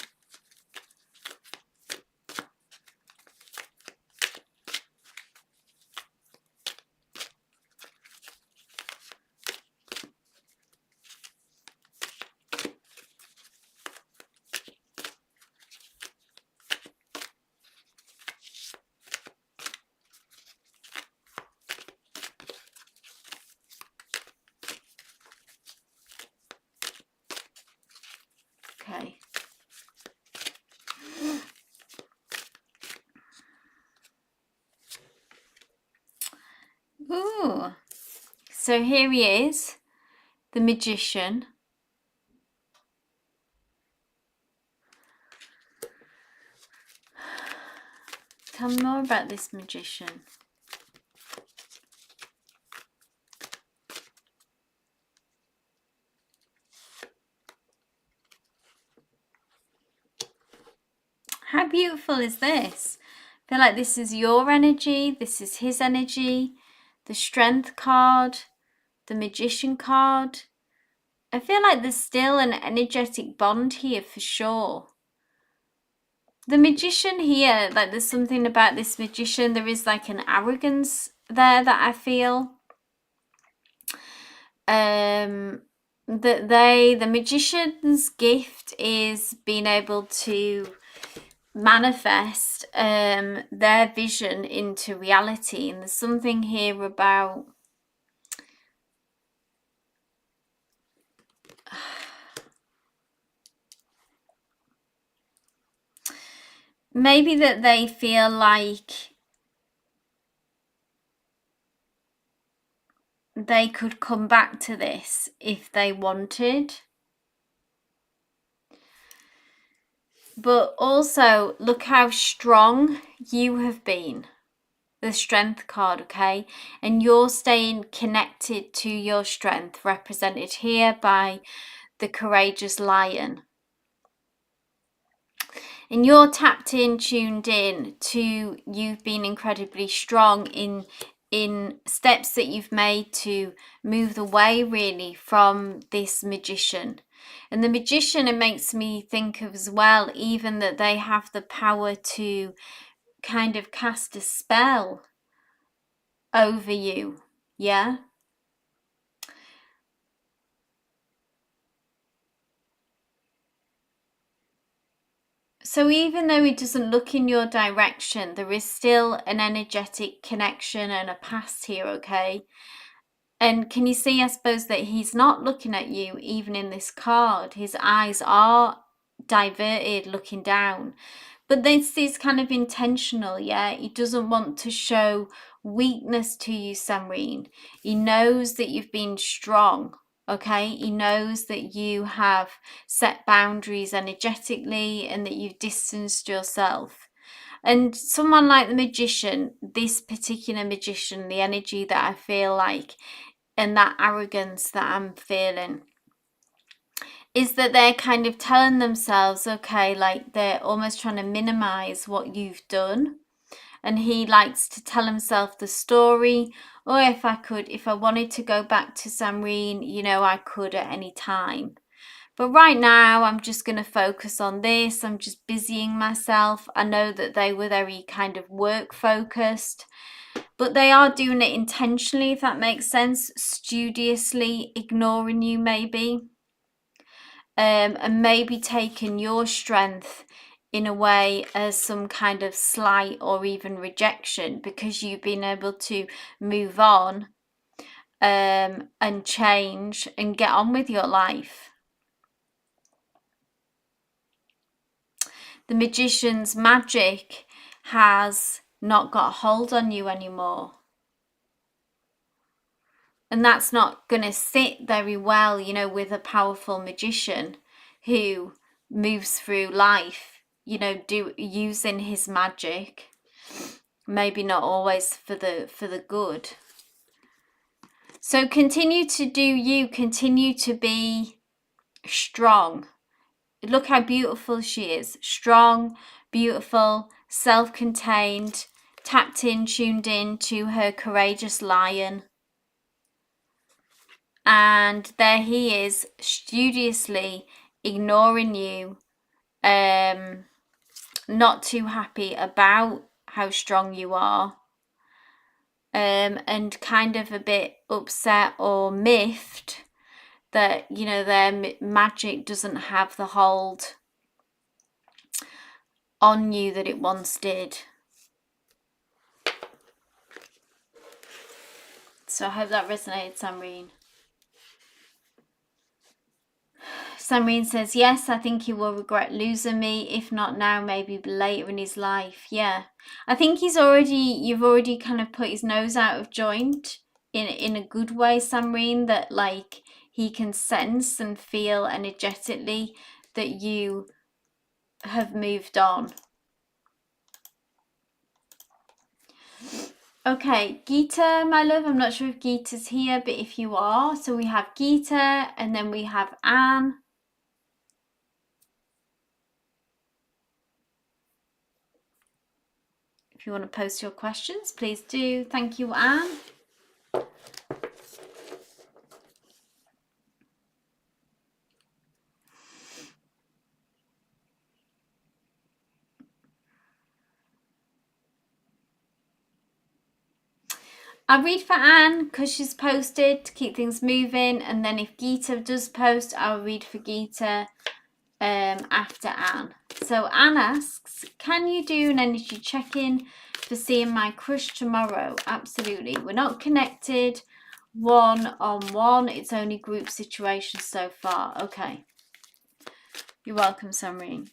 Okay. Ooh. So here he is, the magician. Tell me more about this magician. How beautiful is this? I feel like this is your energy, this is his energy, the strength card, the magician card. I feel like there's still an energetic bond here for sure. The magician here, like there's something about this magician, there is like an arrogance there that I feel. The magician's gift is being able to manifest their vision into reality, and there's something here about maybe that they feel like they could come back to this if they wanted. But also, look how strong you have been. The strength card, okay? And you're staying connected to your strength, represented here by the courageous lion. And you're tapped in, tuned in to you've been incredibly strong in steps that you've made to move away really from this magician. And the magician, it makes me think of as well, even that they have the power to kind of cast a spell over you. Yeah. So even though he doesn't look in your direction, there is still an energetic connection and a past here, okay? And can you see, I suppose, that he's not looking at you even in this card? His eyes are diverted, looking down. But this is kind of intentional, yeah? He doesn't want to show weakness to you, Samreen. He knows that you've been strong. Okay, he knows that you have set boundaries energetically and that you've distanced yourself. And someone like the magician, this particular magician, the energy that I feel like and that arrogance that I'm feeling is that they're kind of telling themselves, okay, like they're almost trying to minimize what you've done. And he likes to tell himself the story, or if I wanted to go back to Samreen, you know, I could at any time. But right now, I'm just going to focus on this. I'm just busying myself. I know that they were very kind of work focused, but they are doing it intentionally, if that makes sense, studiously ignoring you maybe, and maybe taking your strength in a way as some kind of slight or even rejection because you've been able to move on and change and get on with your life. The magician's magic has not got a hold on you anymore. And that's not going to sit very well, you know, with a powerful magician who moves through life, you know, using his magic, maybe not always for the good. So continue to do you, continue to be strong. Look how beautiful she is. Strong, beautiful, self-contained, tapped in, tuned in to her courageous lion. And there he is, studiously ignoring you, not too happy about how strong you are, and kind of a bit upset or miffed that, you know, their magic doesn't have the hold on you that it once did. So I hope that resonated, Samreen. Samreen says, yes, I think he will regret losing me. If not now, maybe later in his life. Yeah. I think you've already kind of put his nose out of joint in a good way, Samreen, that like he can sense and feel energetically that you have moved on. Okay, Geeta, my love, I'm not sure if Geeta's here, but if you are, so we have Geeta and then we have Anne. If you want to post your questions, please do. Thank you, Anne. I'll read for Anne because she's posted to keep things moving, and then if Geeta does post, I'll read for Geeta after Anne. So Anne asks, can you do an energy check-in for seeing my crush tomorrow? Absolutely. We're not connected one-on-one. It's only group situations so far. Okay. You're welcome, Samreen.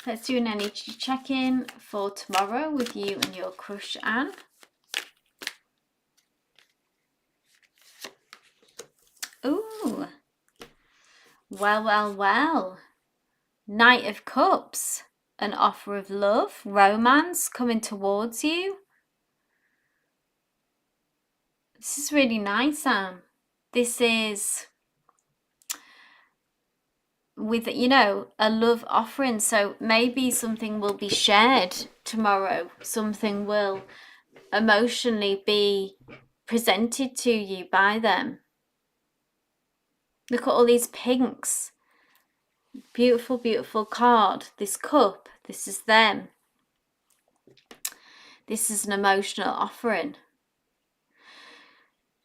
Let's do an energy check-in for tomorrow with you and your crush, Anne. Ooh. Well, well, well. Knight of Cups. An offer of love, romance coming towards you. This is really nice, Anne. This is with, you know, a love offering. So maybe something will be shared tomorrow. Something will emotionally be presented to you by them. Look at all these pinks. Beautiful, beautiful card. This cup, this is them. This is an emotional offering.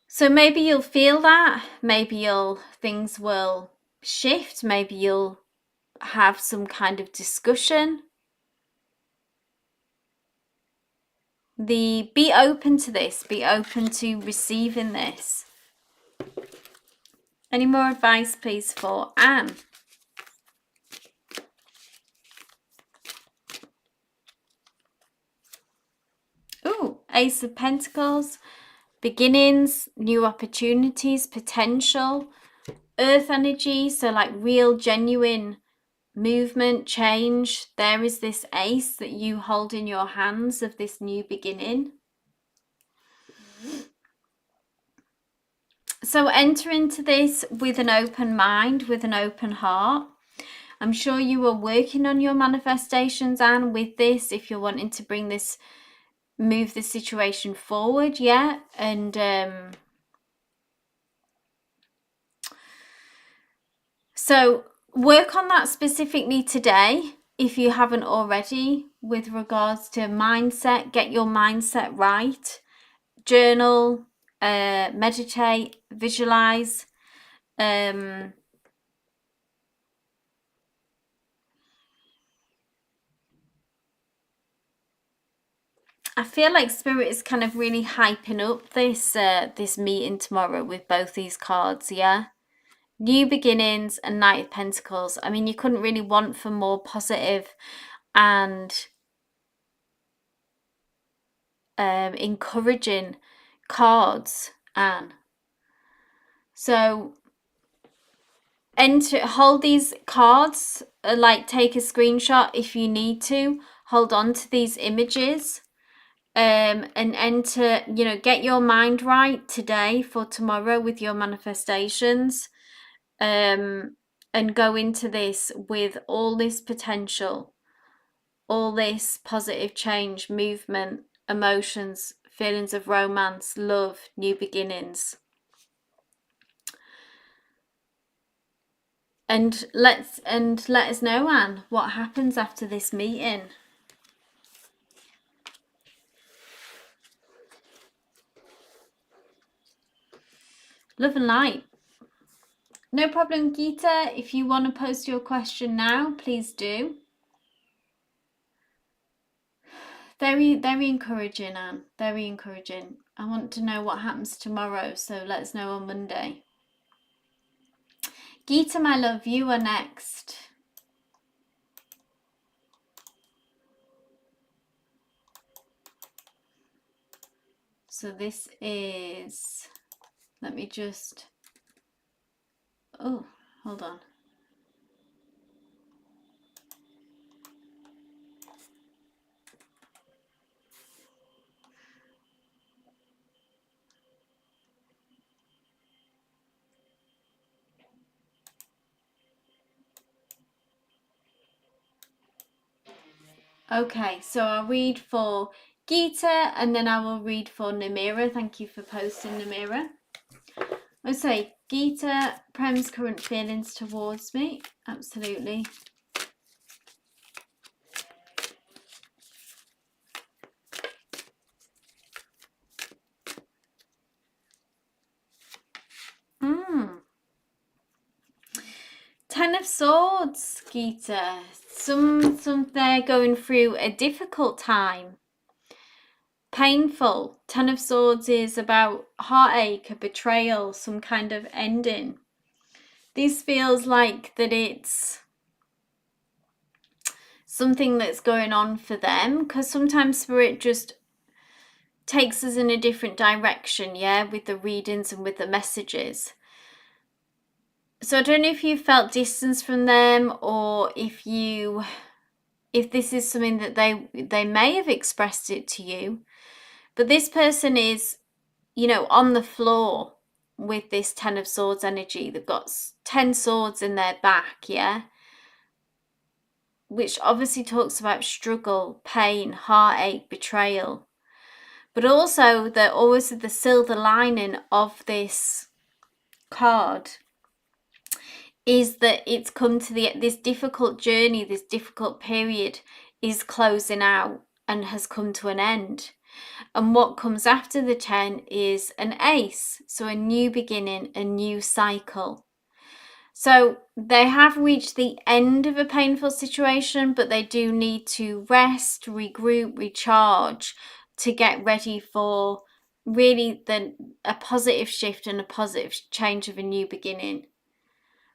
So maybe you'll feel that. Maybe things will shift. Maybe you'll have some kind of discussion. Be open to this. Be open to receiving this. Any more advice, please, for Anne? Ooh, Ace of Pentacles. beginnings, new opportunities, potential, earth energy, so like real genuine movement, change. There is this ace that you hold in your hands of this new beginning. So enter into this with an open mind, with an open heart. I'm sure you are working on your manifestations, Anne, with this, if you're wanting to bring this, move this situation forward, yeah? And so work on that specifically today, if you haven't already, with regards to mindset. Get your mindset right. Journal, meditate, visualize. I feel like Spirit is kind of really hyping up this meeting tomorrow with both these cards, yeah? New beginnings and Knight of Pentacles. I mean, you couldn't really want for more positive and encouraging cards, Anne. So hold these cards, like take a screenshot if you need to. Hold on to these images. And enter, get your mind right today for tomorrow with your manifestations, and go into this with all this potential, all this positive change, movement, emotions, feelings of romance, love, new beginnings. And let us know, Anne, what happens after this meeting. Love and light. No problem, Geeta. If you want to post your question now, please do. Very, very encouraging, Anne. Very encouraging. I want to know what happens tomorrow, so let us know on Monday. Geeta, my love, you are next. So this is, let me just, oh, hold on. Okay, so I'll read for Geeta and then I will read for Namira. Thank you for posting, Namira. I'll say, Geeta, Prem's current feelings towards me. Absolutely. Ten of Swords, Geeta. Some they're going through a difficult time. Painful. Ten of Swords is about heartache, a betrayal, some kind of ending. This feels like that it's something that's going on for them, because sometimes Spirit just takes us in a different direction, yeah, with the readings and with the messages. So I don't know if you felt distance from them, or if this is something that they may have expressed it to you, but this person is, on the floor with this Ten of Swords energy. They've got 10 swords in their back, yeah, which obviously talks about struggle, pain, heartache, betrayal, but also always the silver lining of this card is that it's come to this difficult journey, this difficult period is closing out and has come to an end. And what comes after the 10 is an ace, so a new beginning, a new cycle. So they have reached the end of a painful situation, but they do need to rest, regroup, recharge to get ready for really a positive shift and a positive change of a new beginning.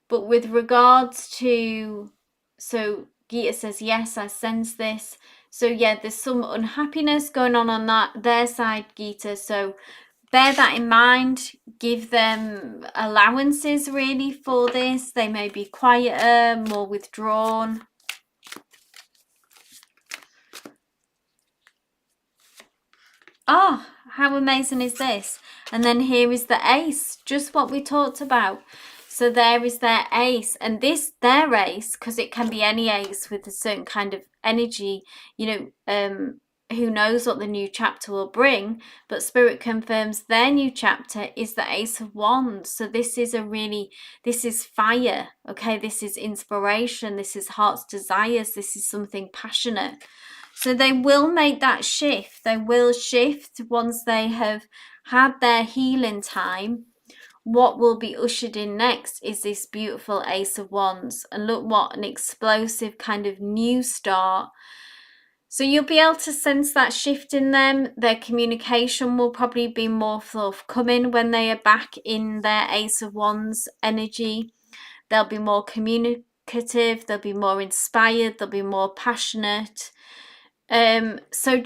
But with regards to, so Geeta says, yes, I sense this. So yeah, there's some unhappiness going on their side, Geeta. So bear that in mind. Give them allowances really for this. They may be quieter, more withdrawn. Oh, how amazing is this? And then here is the ace, just what we talked about. So there is their ace, and this, their ace, because it can be any ace with a certain kind of energy, you know, who knows what the new chapter will bring, but Spirit confirms their new chapter is the Ace of Wands. So this is this is fire, okay? This is inspiration, this is heart's desires, this is something passionate. So they will make that shift. They will shift once they have had their healing time. What will be ushered in next is this beautiful Ace of Wands. And look what an explosive kind of new start. So you'll be able to sense that shift in them. Their communication will probably be more forthcoming when they are back in their Ace of Wands energy. They'll be more communicative. They'll be more inspired. They'll be more passionate. So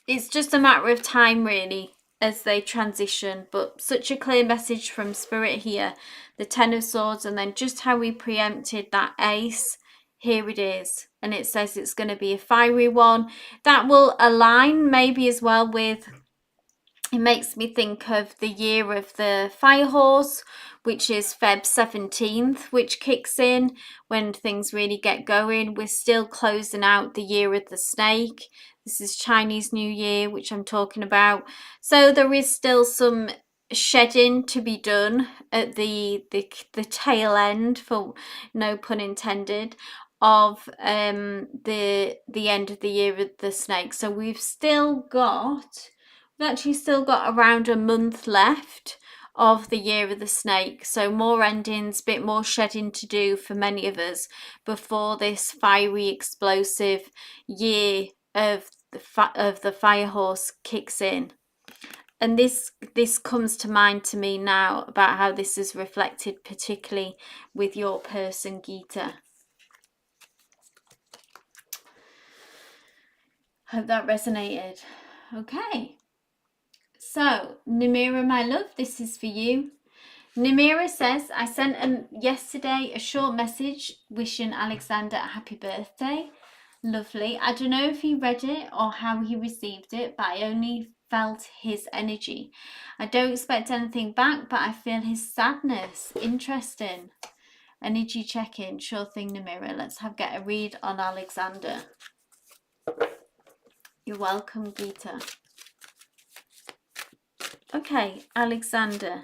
it's just a matter of time really as they transition, but such a clear message from Spirit here, the Ten of Swords, and then just how we preempted that ace. Here it is, and it says it's going to be a fiery one that will align maybe as well with, it makes me think of the year of the fire horse, which is Feb 17th, which kicks in when things really get going. We're still closing out the year of the snake. This is Chinese New Year, which I'm talking about. So there is still some shedding to be done at the tail end, for no pun intended, of the end of the year of the snake. So we've actually still got around a month left of the year of the snake, so more endings, bit more shedding to do for many of us before this fiery, explosive year of the fire horse kicks in. And this comes to mind to me now about how this is reflected particularly with your person, Gita. Hope that resonated. Okay. So, Namira, my love, this is for you. Namira says, I sent yesterday a short message wishing Alexander a happy birthday. Lovely. I don't know if he read it or how he received it, but I only felt his energy. I don't expect anything back, but I feel his sadness. Interesting. Energy check-in. Sure thing, Namira. Let's get a read on Alexander. You're welcome, Gita. Okay, Alexander.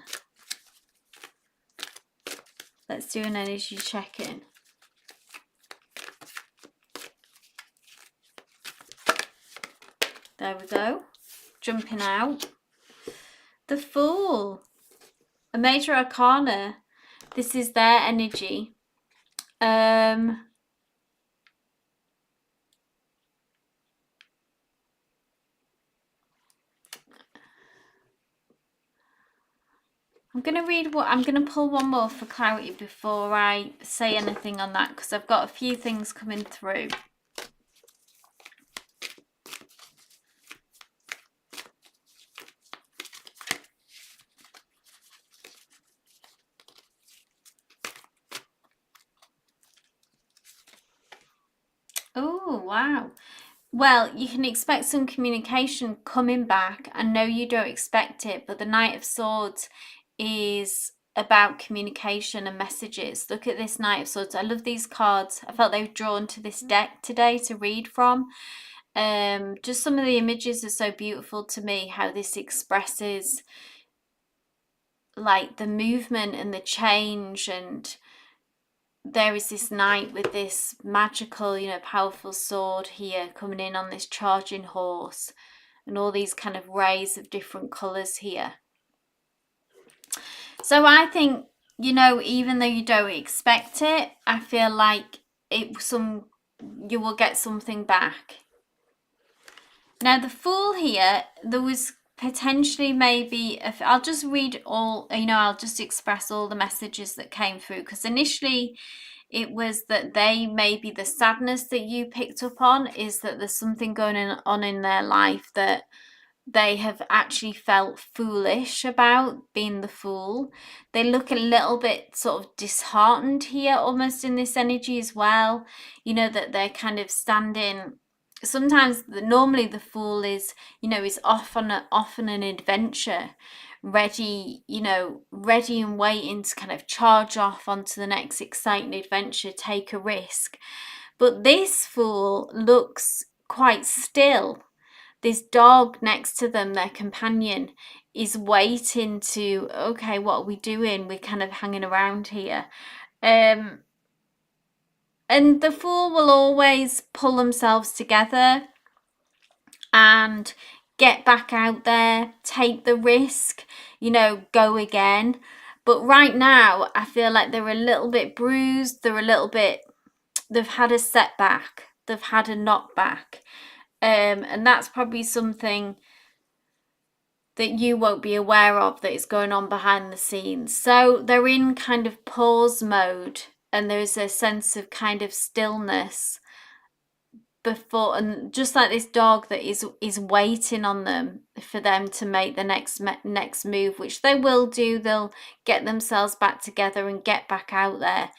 Let's do an energy check-in. There we go. Jumping out. The Fool. A major arcana. This is their energy. I'm going to pull one more for clarity before I say anything on that, because I've got a few things coming through. Oh, wow. Well, you can expect some communication coming back. I know you don't expect it, but the Knight of Swords is about communication and messages. Look at this Knight of Swords. I love these cards. I felt they were drawn to this deck today to read from. Just some of the images are so beautiful to me, how this expresses like the movement and the change, and there is this knight with this magical, powerful sword here coming in on this charging horse, and all these kind of rays of different colours here. So I think, even though you don't expect it, I feel like you will get something back. Now the Fool here, there was potentially maybe, I'll just read all, I'll just express all the messages that came through, because initially it was that maybe the sadness that you picked up on is that there's something going on in their life that they have actually felt foolish about being the fool. They look a little bit sort of disheartened here, almost in this energy as well. You know, that they're kind of standing. Sometimes, normally the fool is, you know, is off on an adventure, ready, you know, ready and waiting to kind of charge off onto the next exciting adventure, take a risk. But this fool looks quite still. This dog next to them, their companion, is waiting to, okay, what are we doing? We're kind of hanging around here. And the fool will always pull themselves together and get back out there, take the risk, you know, go again. But right now, I feel like they're a little bit bruised, they've had a setback, they've had a knockback. And that's probably something that you won't be aware of that is going on behind the scenes. So they're in kind of pause mode, and there's a sense of kind of stillness before, and just like this dog that is waiting on them for them to make the next move, which they will do. They'll get themselves back together and get back out there.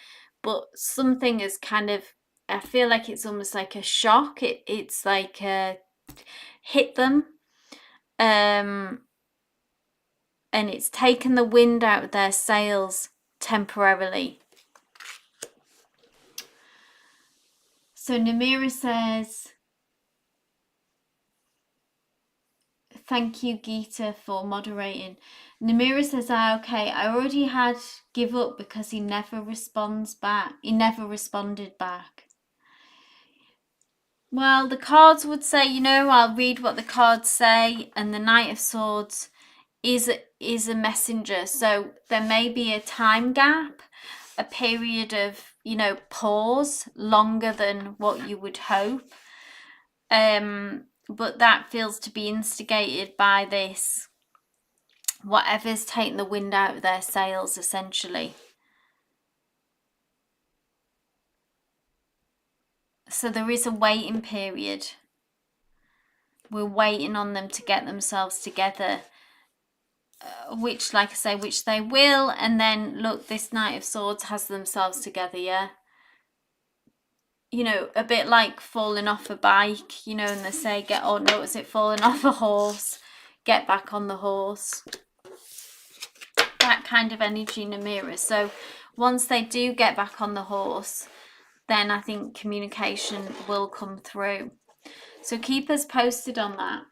But something is kind of, I feel like it's almost like a shock. It's like hit them. And it's taken the wind out of their sails temporarily. So Namira says, thank you, Geeta, for moderating. Namira says, okay, I already had give up because he never responds back. He never responded back. Well, the cards would say, you know, I'll read what the cards say, and the Knight of Swords is a messenger. So there may be a time gap, a period of, you know, pause longer than what you would hope. But that feels to be instigated by this, whatever's taking the wind out of their sails, essentially. So there is a waiting period. We're waiting on them to get themselves together, which, like I say, which they will. And then look, this Knight of Swords has themselves together, yeah. You know, a bit like falling off a bike, you know, and they say, notice it falling off a horse, get back on the horse. That kind of energy in a mirror. So once they do get back on the horse, then I think communication will come through. So keep us posted on that.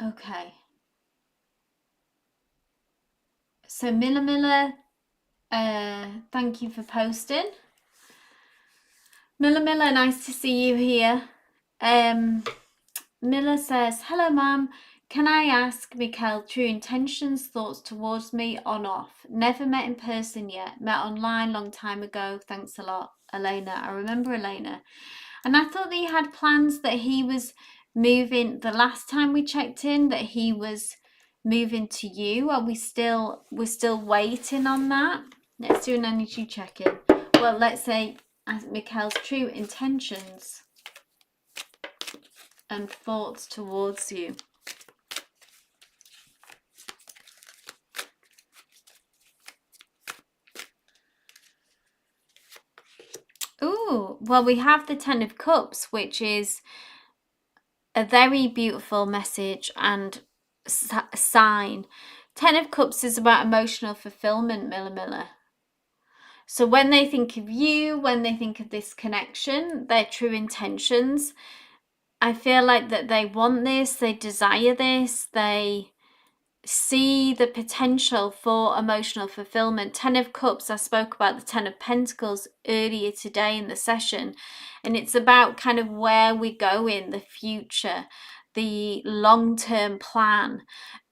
Okay. So Miller, thank you for posting. Miller, nice to see you here. Miller says, hello, Mum. Can I ask Mikkel true intentions, thoughts towards me, on off? Never met in person yet. Met online long time ago. Thanks a lot, Elena. I remember Elena. And I thought that he had plans that he was moving, the last time we checked in, that he was moving to you. Are we're still waiting on that? Let's do an energy check-in. Well, let's say Mikkel's true intentions and thoughts towards you. Ooh, well, we have the Ten of Cups, which is a very beautiful message and sign. Ten of Cups is about emotional fulfillment, Miller. So when they think of you, when they think of this connection, their true intentions, I feel like that they want this, they desire this, they see the potential for emotional fulfillment. Ten of Cups, I spoke about the Ten of Pentacles earlier today in the session, and it's about kind of where we go in the future, the long-term plan.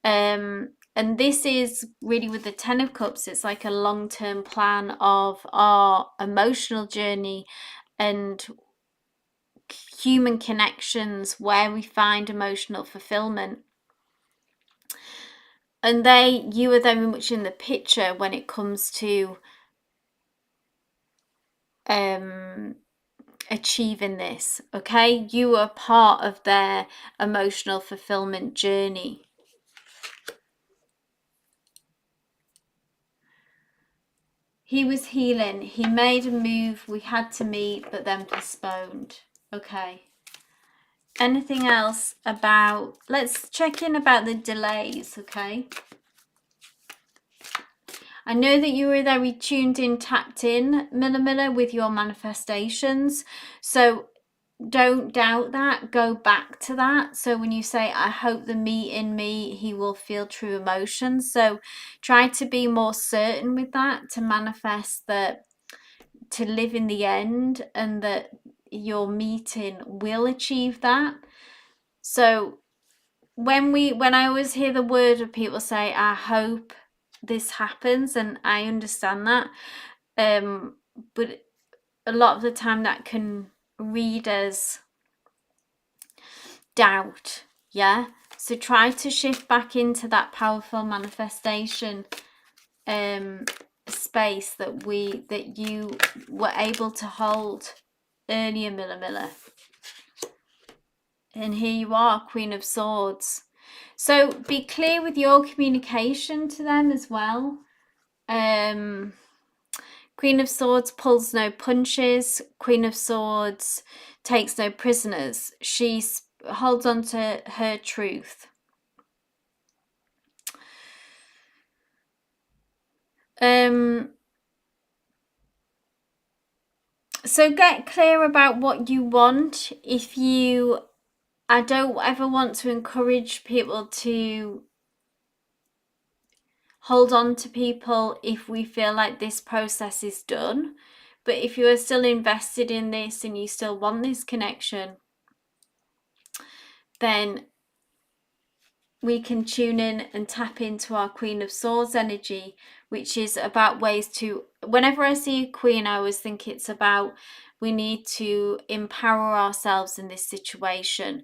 And this is really, with the Ten of Cups, it's like a long-term plan of our emotional journey and human connections, where we find emotional fulfillment. and you are very much in the picture when it comes to achieving this. Okay, you are part of their emotional fulfillment journey. He was healing. He made a move. We had to meet, but then postponed. Okay. Anything else about, let's check in about the delays, okay? I know that you were very tuned in, tapped in, Miller, with your manifestations. So don't doubt that. Go back to that. So when you say, I hope the me in me, he will feel true emotions. So try to be more certain with that, to manifest that, to live in the end, and that your meeting will achieve that. So when I always hear the word of people say, I hope this happens, and I understand that, but a lot of the time that can read as doubt. Yeah, so try to shift back into that powerful manifestation space that you were able to hold earlier, Miller. And here you are, Queen of Swords. So be clear with your communication to them as well. Queen of Swords pulls no punches. Queen of Swords takes no prisoners. She holds on to her truth. So get clear about what you want. I don't ever want to encourage people to hold on to people if we feel like this process is done. But if you are still invested in this and you still want this connection, then we can tune in and tap into our Queen of Swords energy, which is about ways to, whenever I see a queen, I always think it's about, we need to empower ourselves in this situation.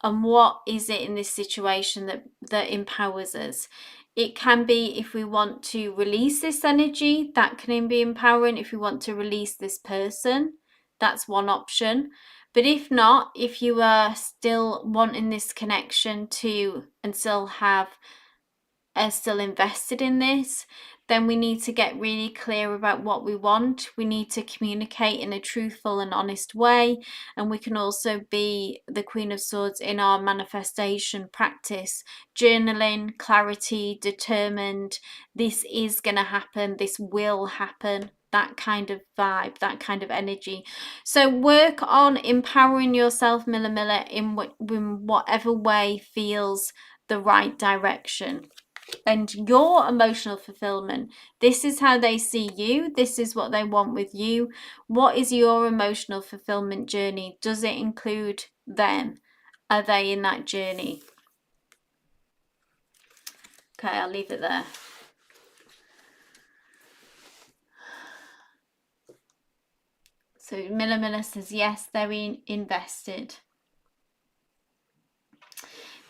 And what is it in this situation that empowers us? It can be, if we want to release this energy, that can be empowering. If we want to release this person, that's one option. But if not, if you are still wanting this connection to, and still are still invested in this, then we need to get really clear about what we want. We need to communicate in a truthful and honest way. And we can also be the Queen of Swords in our manifestation practice, journaling, clarity, determined. This is going to happen. This will happen. That kind of vibe, that kind of energy. So work on empowering yourself, Miller, in whatever way feels the right direction. And your emotional fulfillment, this is how they see you, this is what they want with you. What is your emotional fulfillment journey? Does it include them? Are they in that journey? Okay, I'll leave it there. So Miller says yes, they're invested.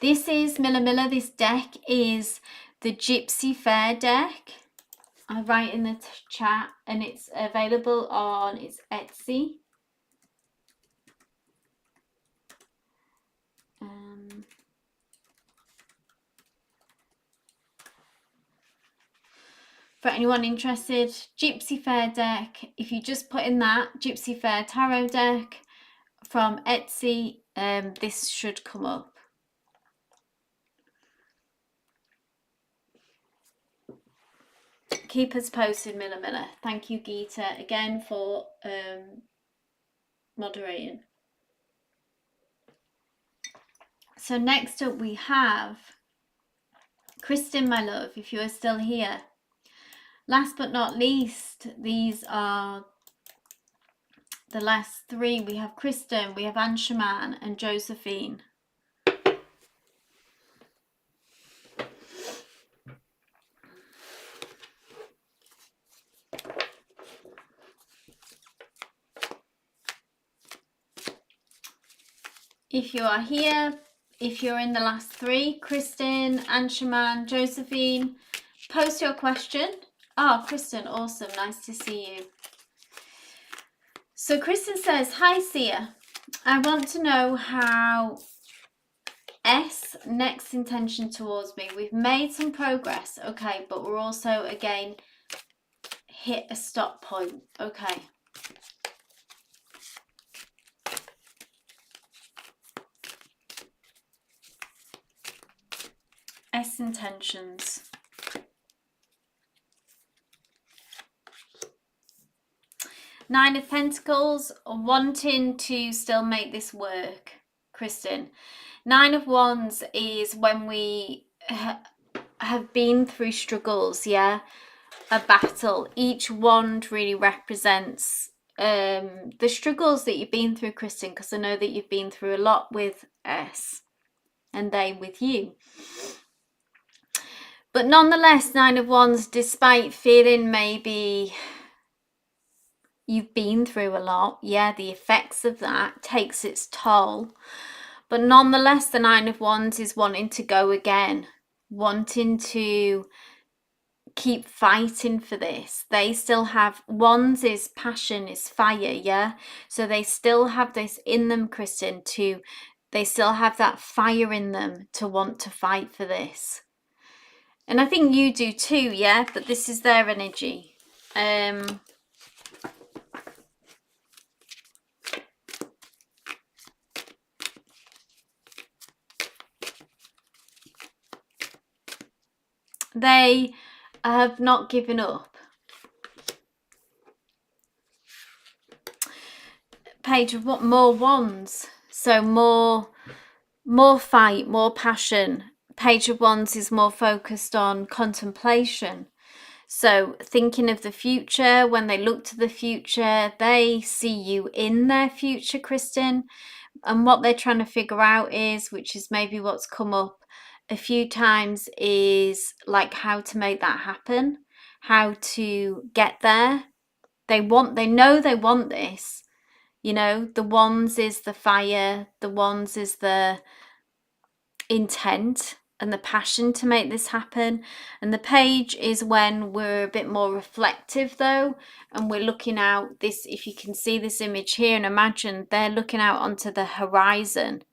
This is Miller, this deck is the Gypsy Fair deck. I write in the chat, and it's available on Etsy. For anyone interested, Gypsy Fair deck, if you just put in that Gypsy Fair tarot deck from Etsy, this should come up. Keep us posted, Miller. Thank you, Geeta, again for moderating. So next up we have Kristen, my love, if you are still here. Last but not least, these are the last three. We have Kristen, we have Anshaman, and Josephine. If you are here, if you're in the last three. Kristen, Anshuman, Josephine, post your question. Oh, Kristen, awesome. Nice to see you. So Kristen says, hi, Seer. I want to know how S next intention towards me. We've made some progress, okay, but we're also, again, hit a stop point, okay. S intentions. Nine of Pentacles, wanting to still make this work, Kristen. Nine of Wands is when we have been through struggles, yeah, a battle. Each wand really represents the struggles that you've been through, Kristen, because I know that you've been through a lot with S and they with you. But nonetheless, Nine of Wands, despite feeling maybe you've been through a lot, yeah, the effects of that takes its toll. But nonetheless, the Nine of Wands is wanting to go again, wanting to keep fighting for this. They still have, Wands is passion, is fire, yeah? So they still have this in them, Kristen, they still have that fire in them to want to fight for this. And I think you do too, yeah? But this is their energy. They have not given up. Page of what? More Wands. So more fight, more passion. Page of Wands is more focused on contemplation. So thinking of the future, when they look to the future, they see you in their future, Kristen. And what they're trying to figure out is, which is maybe what's come up a few times, is like how to make that happen, how to get there. They know they want this. You know, the Wands is the fire, the Wands is the intent and the passion to make this happen. And the Page is when we're a bit more reflective though, and we're looking out this, if you can see this image here, and imagine they're looking out onto the horizon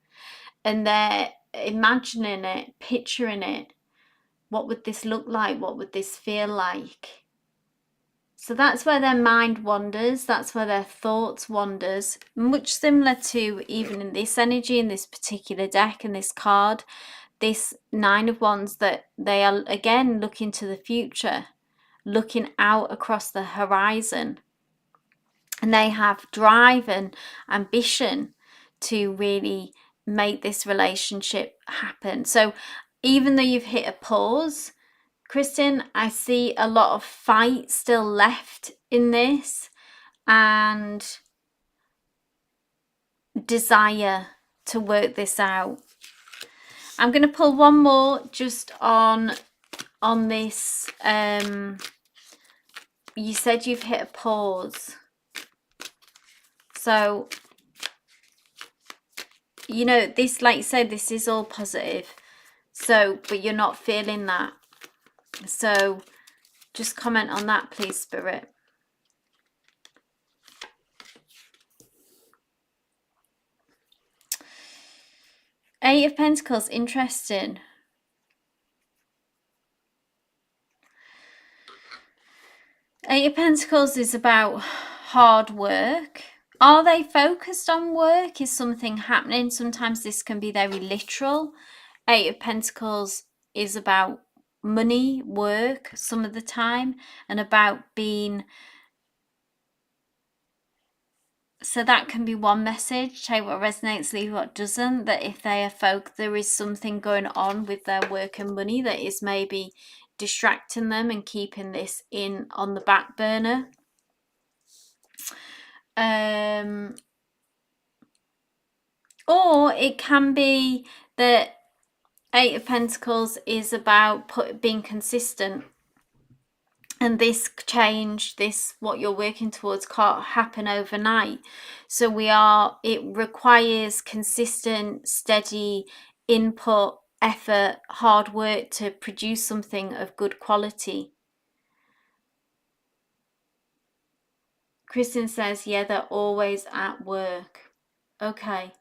and they're imagining it, picturing it. What would this look like? What would this feel like? So that's where their mind wanders, that's where their thoughts wanders, much similar to even in this energy, in this particular deck and this card, this Nine of Wands, that they are again looking to the future, looking out across the horizon. And they have drive and ambition to really make this relationship happen. So even though you've hit a pause, Kristen, I see a lot of fight still left in this and desire to work this out. I'm going to pull one more just on this. You said you've hit a pause. So, you know, this, like you said, this is all positive. So, but you're not feeling that. So just comment on that, please, Spirit. Eight of Pentacles, interesting. Eight of Pentacles is about hard work. Are they focused on work? Is something happening? Sometimes this can be very literal. Eight of Pentacles is about money, work some of the time, and about being... So that can be one message. Take what resonates, leave what doesn't. That if they are there is something going on with their work and money that is maybe distracting them and keeping this in on the back burner. Or it can be that Eight of Pentacles is about being consistent. And this change, what you're working towards, can't happen overnight. So it requires consistent, steady input, effort, hard work to produce something of good quality. Kristen says, yeah, they're always at work. Okay.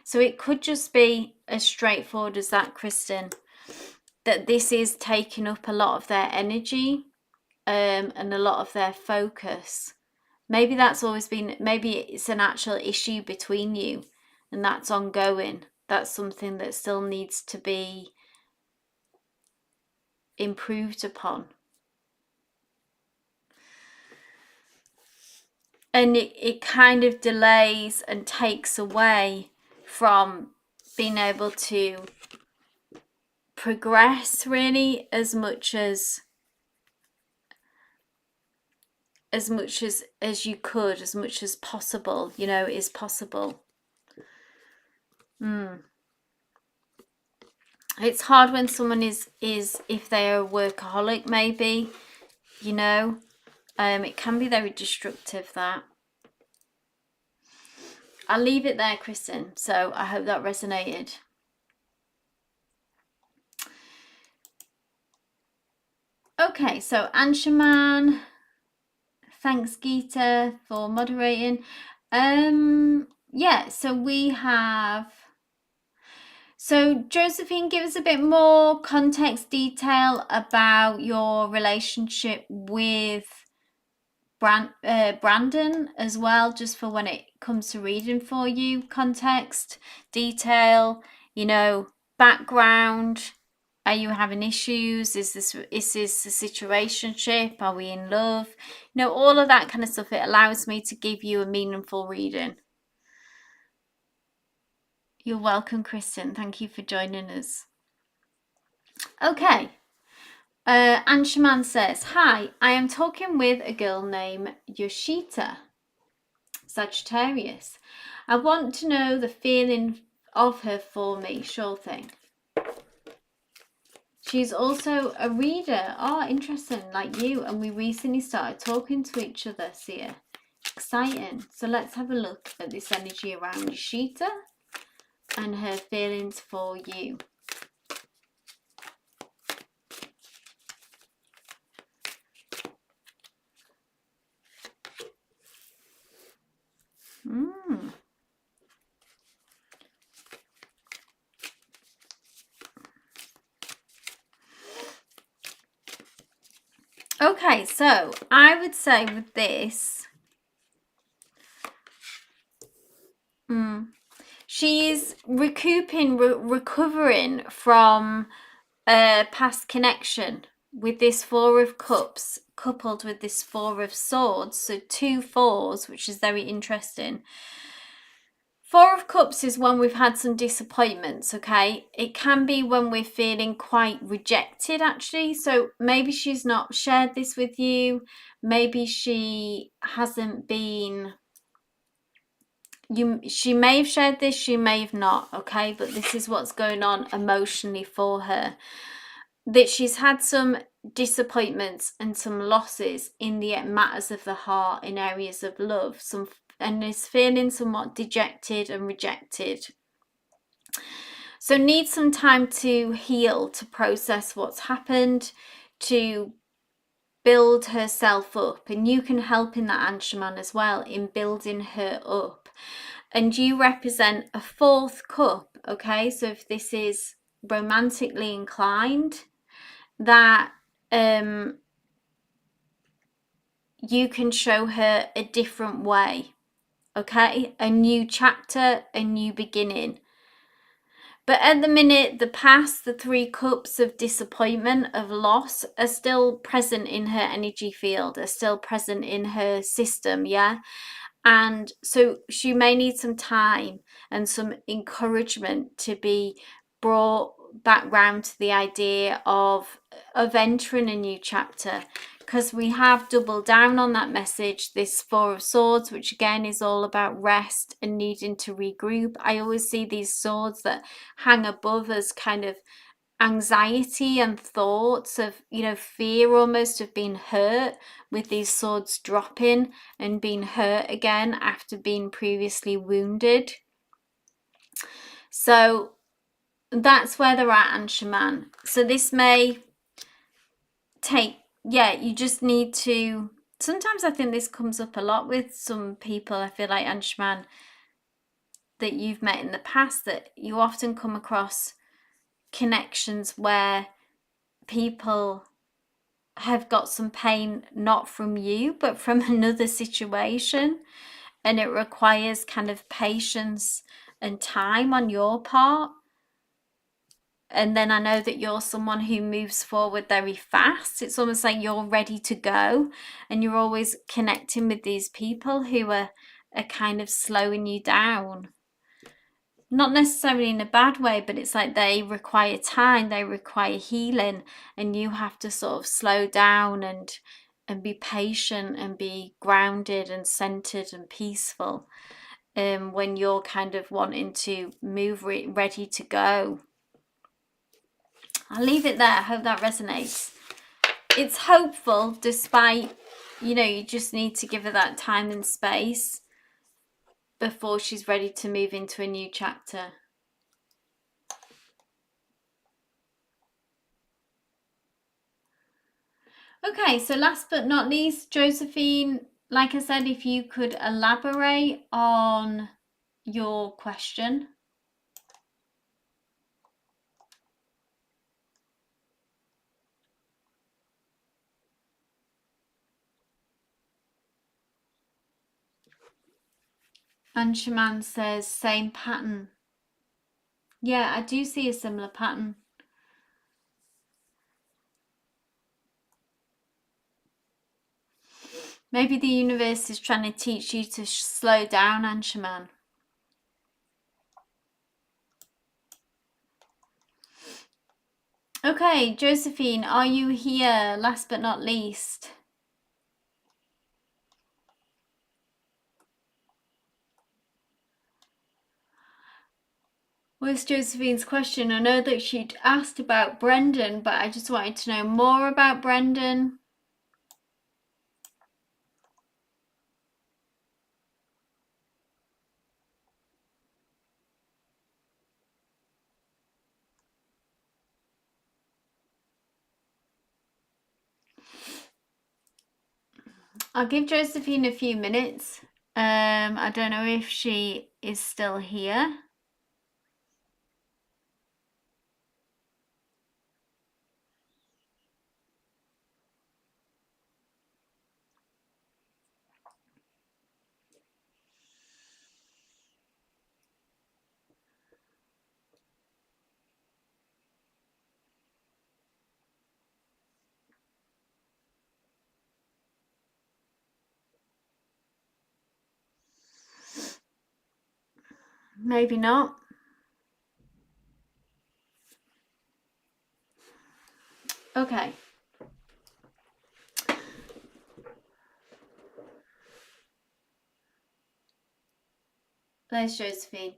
So it could just be as straightforward as that, Kristen, that this is taking up a lot of their energy and a lot of their focus. Maybe that's always been, maybe it's an actual issue between you and that's ongoing. That's something that still needs to be improved upon. And it kind of delays and takes away from being able to progress really as much as you could, as much as possible, you know, is possible. It's hard when someone is if they are a workaholic, maybe, you know, it can be very destructive, that. I'll leave it there, Kristen, so I hope that resonated. Okay, so Anshuman, thanks Geeta for moderating. Yeah, so we have, so Josephine, give us a bit more context detail about your relationship with Brandon as well, just for when it comes to reading for you. Context, detail, you know, background. Are you having issues? Is this a situationship? Are we in love? You know, all of that kind of stuff. It allows me to give you a meaningful reading. You're welcome, Kristen. Thank you for joining us. Okay. Anshuman says, hi, I am talking with a girl named Yoshita, Sagittarius. I want to know the feeling of her for me. Sure thing. She's also a reader. Oh, interesting, like you. And we recently started talking to each other, Seer. Exciting. So let's have a look at this energy around Yoshita and her feelings for you. Okay, so I would say with this, she's recovering from a past connection with this Four of Cups coupled with this Four of Swords. So 2 fours, which is very interesting. Four of Cups is when we've had some disappointments, okay? It can be when we're feeling quite rejected, actually. So maybe she's not shared this with you. Maybe she hasn't been... She may have shared this, she may have not, okay? But this is what's going on emotionally for her. That she's had some disappointments and some losses in the matters of the heart, in areas of love, and is feeling somewhat dejected and rejected. So needs some time to heal, to process what's happened, to build herself up. And you can help in that, Anshuman, as well, in building her up. And you represent a 4th cup, okay? So if this is romantically inclined, that you can show her a different way, okay? A new chapter, a new beginning. But at the minute, the past, the 3 cups of disappointment, of loss, are still present in her energy field, are still present in her system, yeah? And so she may need some time and some encouragement to be brought back round to the idea of entering a new chapter, because we have doubled down on that message, this 4 of Swords, which again is all about rest and needing to regroup. I always see these swords that hang above as kind of anxiety and thoughts of, you know, fear almost of being hurt, with these swords dropping and being hurt again after being previously wounded. So that's where they're at, Anshaman. So this may take, you just need to, sometimes I think this comes up a lot with some people, I feel like, Anshaman, that you've met in the past, that you often come across connections where people have got some pain not from you but from another situation, and it requires kind of patience and time on your part. And then I know that you're someone who moves forward very fast. It's almost like you're ready to go, and you're always connecting with these people who are kind of slowing you down. Not necessarily in a bad way, but it's like they require time, they require healing, and you have to sort of slow down and be patient and be grounded and centered and peaceful when you're kind of wanting to move ready to go. I'll leave it there. I hope that resonates. It's hopeful despite, you just need to give her that time and space before she's ready to move into a new chapter. Okay, so last but not least, Josephine, like I said, if you could elaborate on your question. Anshaman says, same pattern. Yeah, I do see a similar pattern. Maybe the universe is trying to teach you to slow down, Anshaman. Okay, Josephine, are you here? Last but not least. What's Josephine's question? I know that she'd asked about Brendan, but I just wanted to know more about Brendan. I'll give Josephine a few minutes. I don't know if she is still here. Maybe not. Okay. There's Josephine.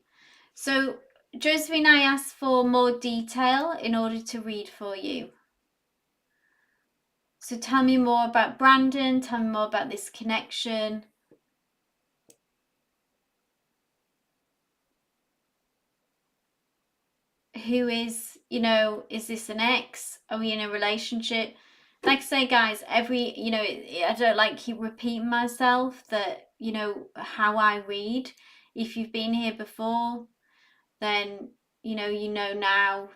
So, Josephine, I asked for more detail in order to read for you. So tell me more about Brandon, tell me more about this connection. Who is, is this an ex? Are we in a relationship? Like I say, guys, I don't like keep repeating myself that, how I read. If you've been here before, then, you know now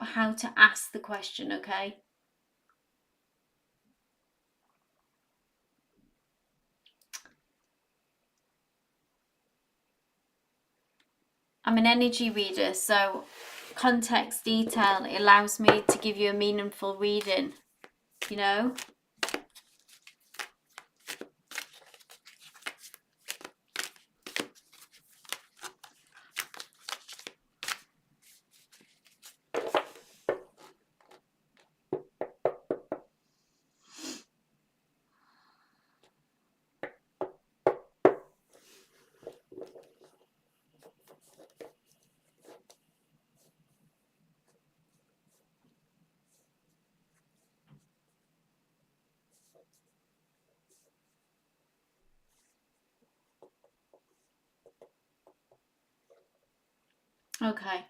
how to ask the question, okay? I'm an energy reader, so context, detail, it allows me to give you a meaningful reading, Okay.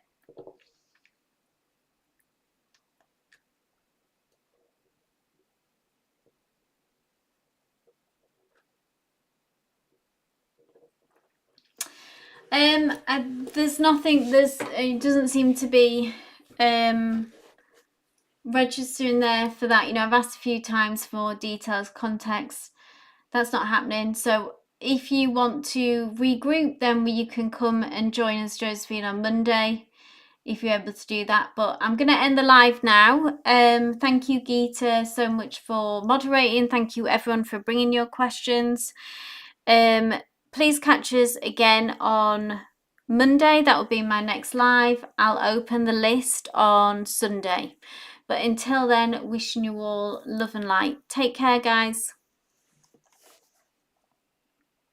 There's nothing. It doesn't seem to be registering there for that. I've asked a few times for more details, context. That's not happening. So if you want to regroup, then you can come and join us, Josephine, on Monday, if you're able to do that. But I'm going to end the live now. Thank you, Geeta, so much for moderating. Thank you, everyone, for bringing your questions. Please catch us again on Monday. That will be my next live. I'll open the list on Sunday. But until then, wishing you all love and light. Take care, guys.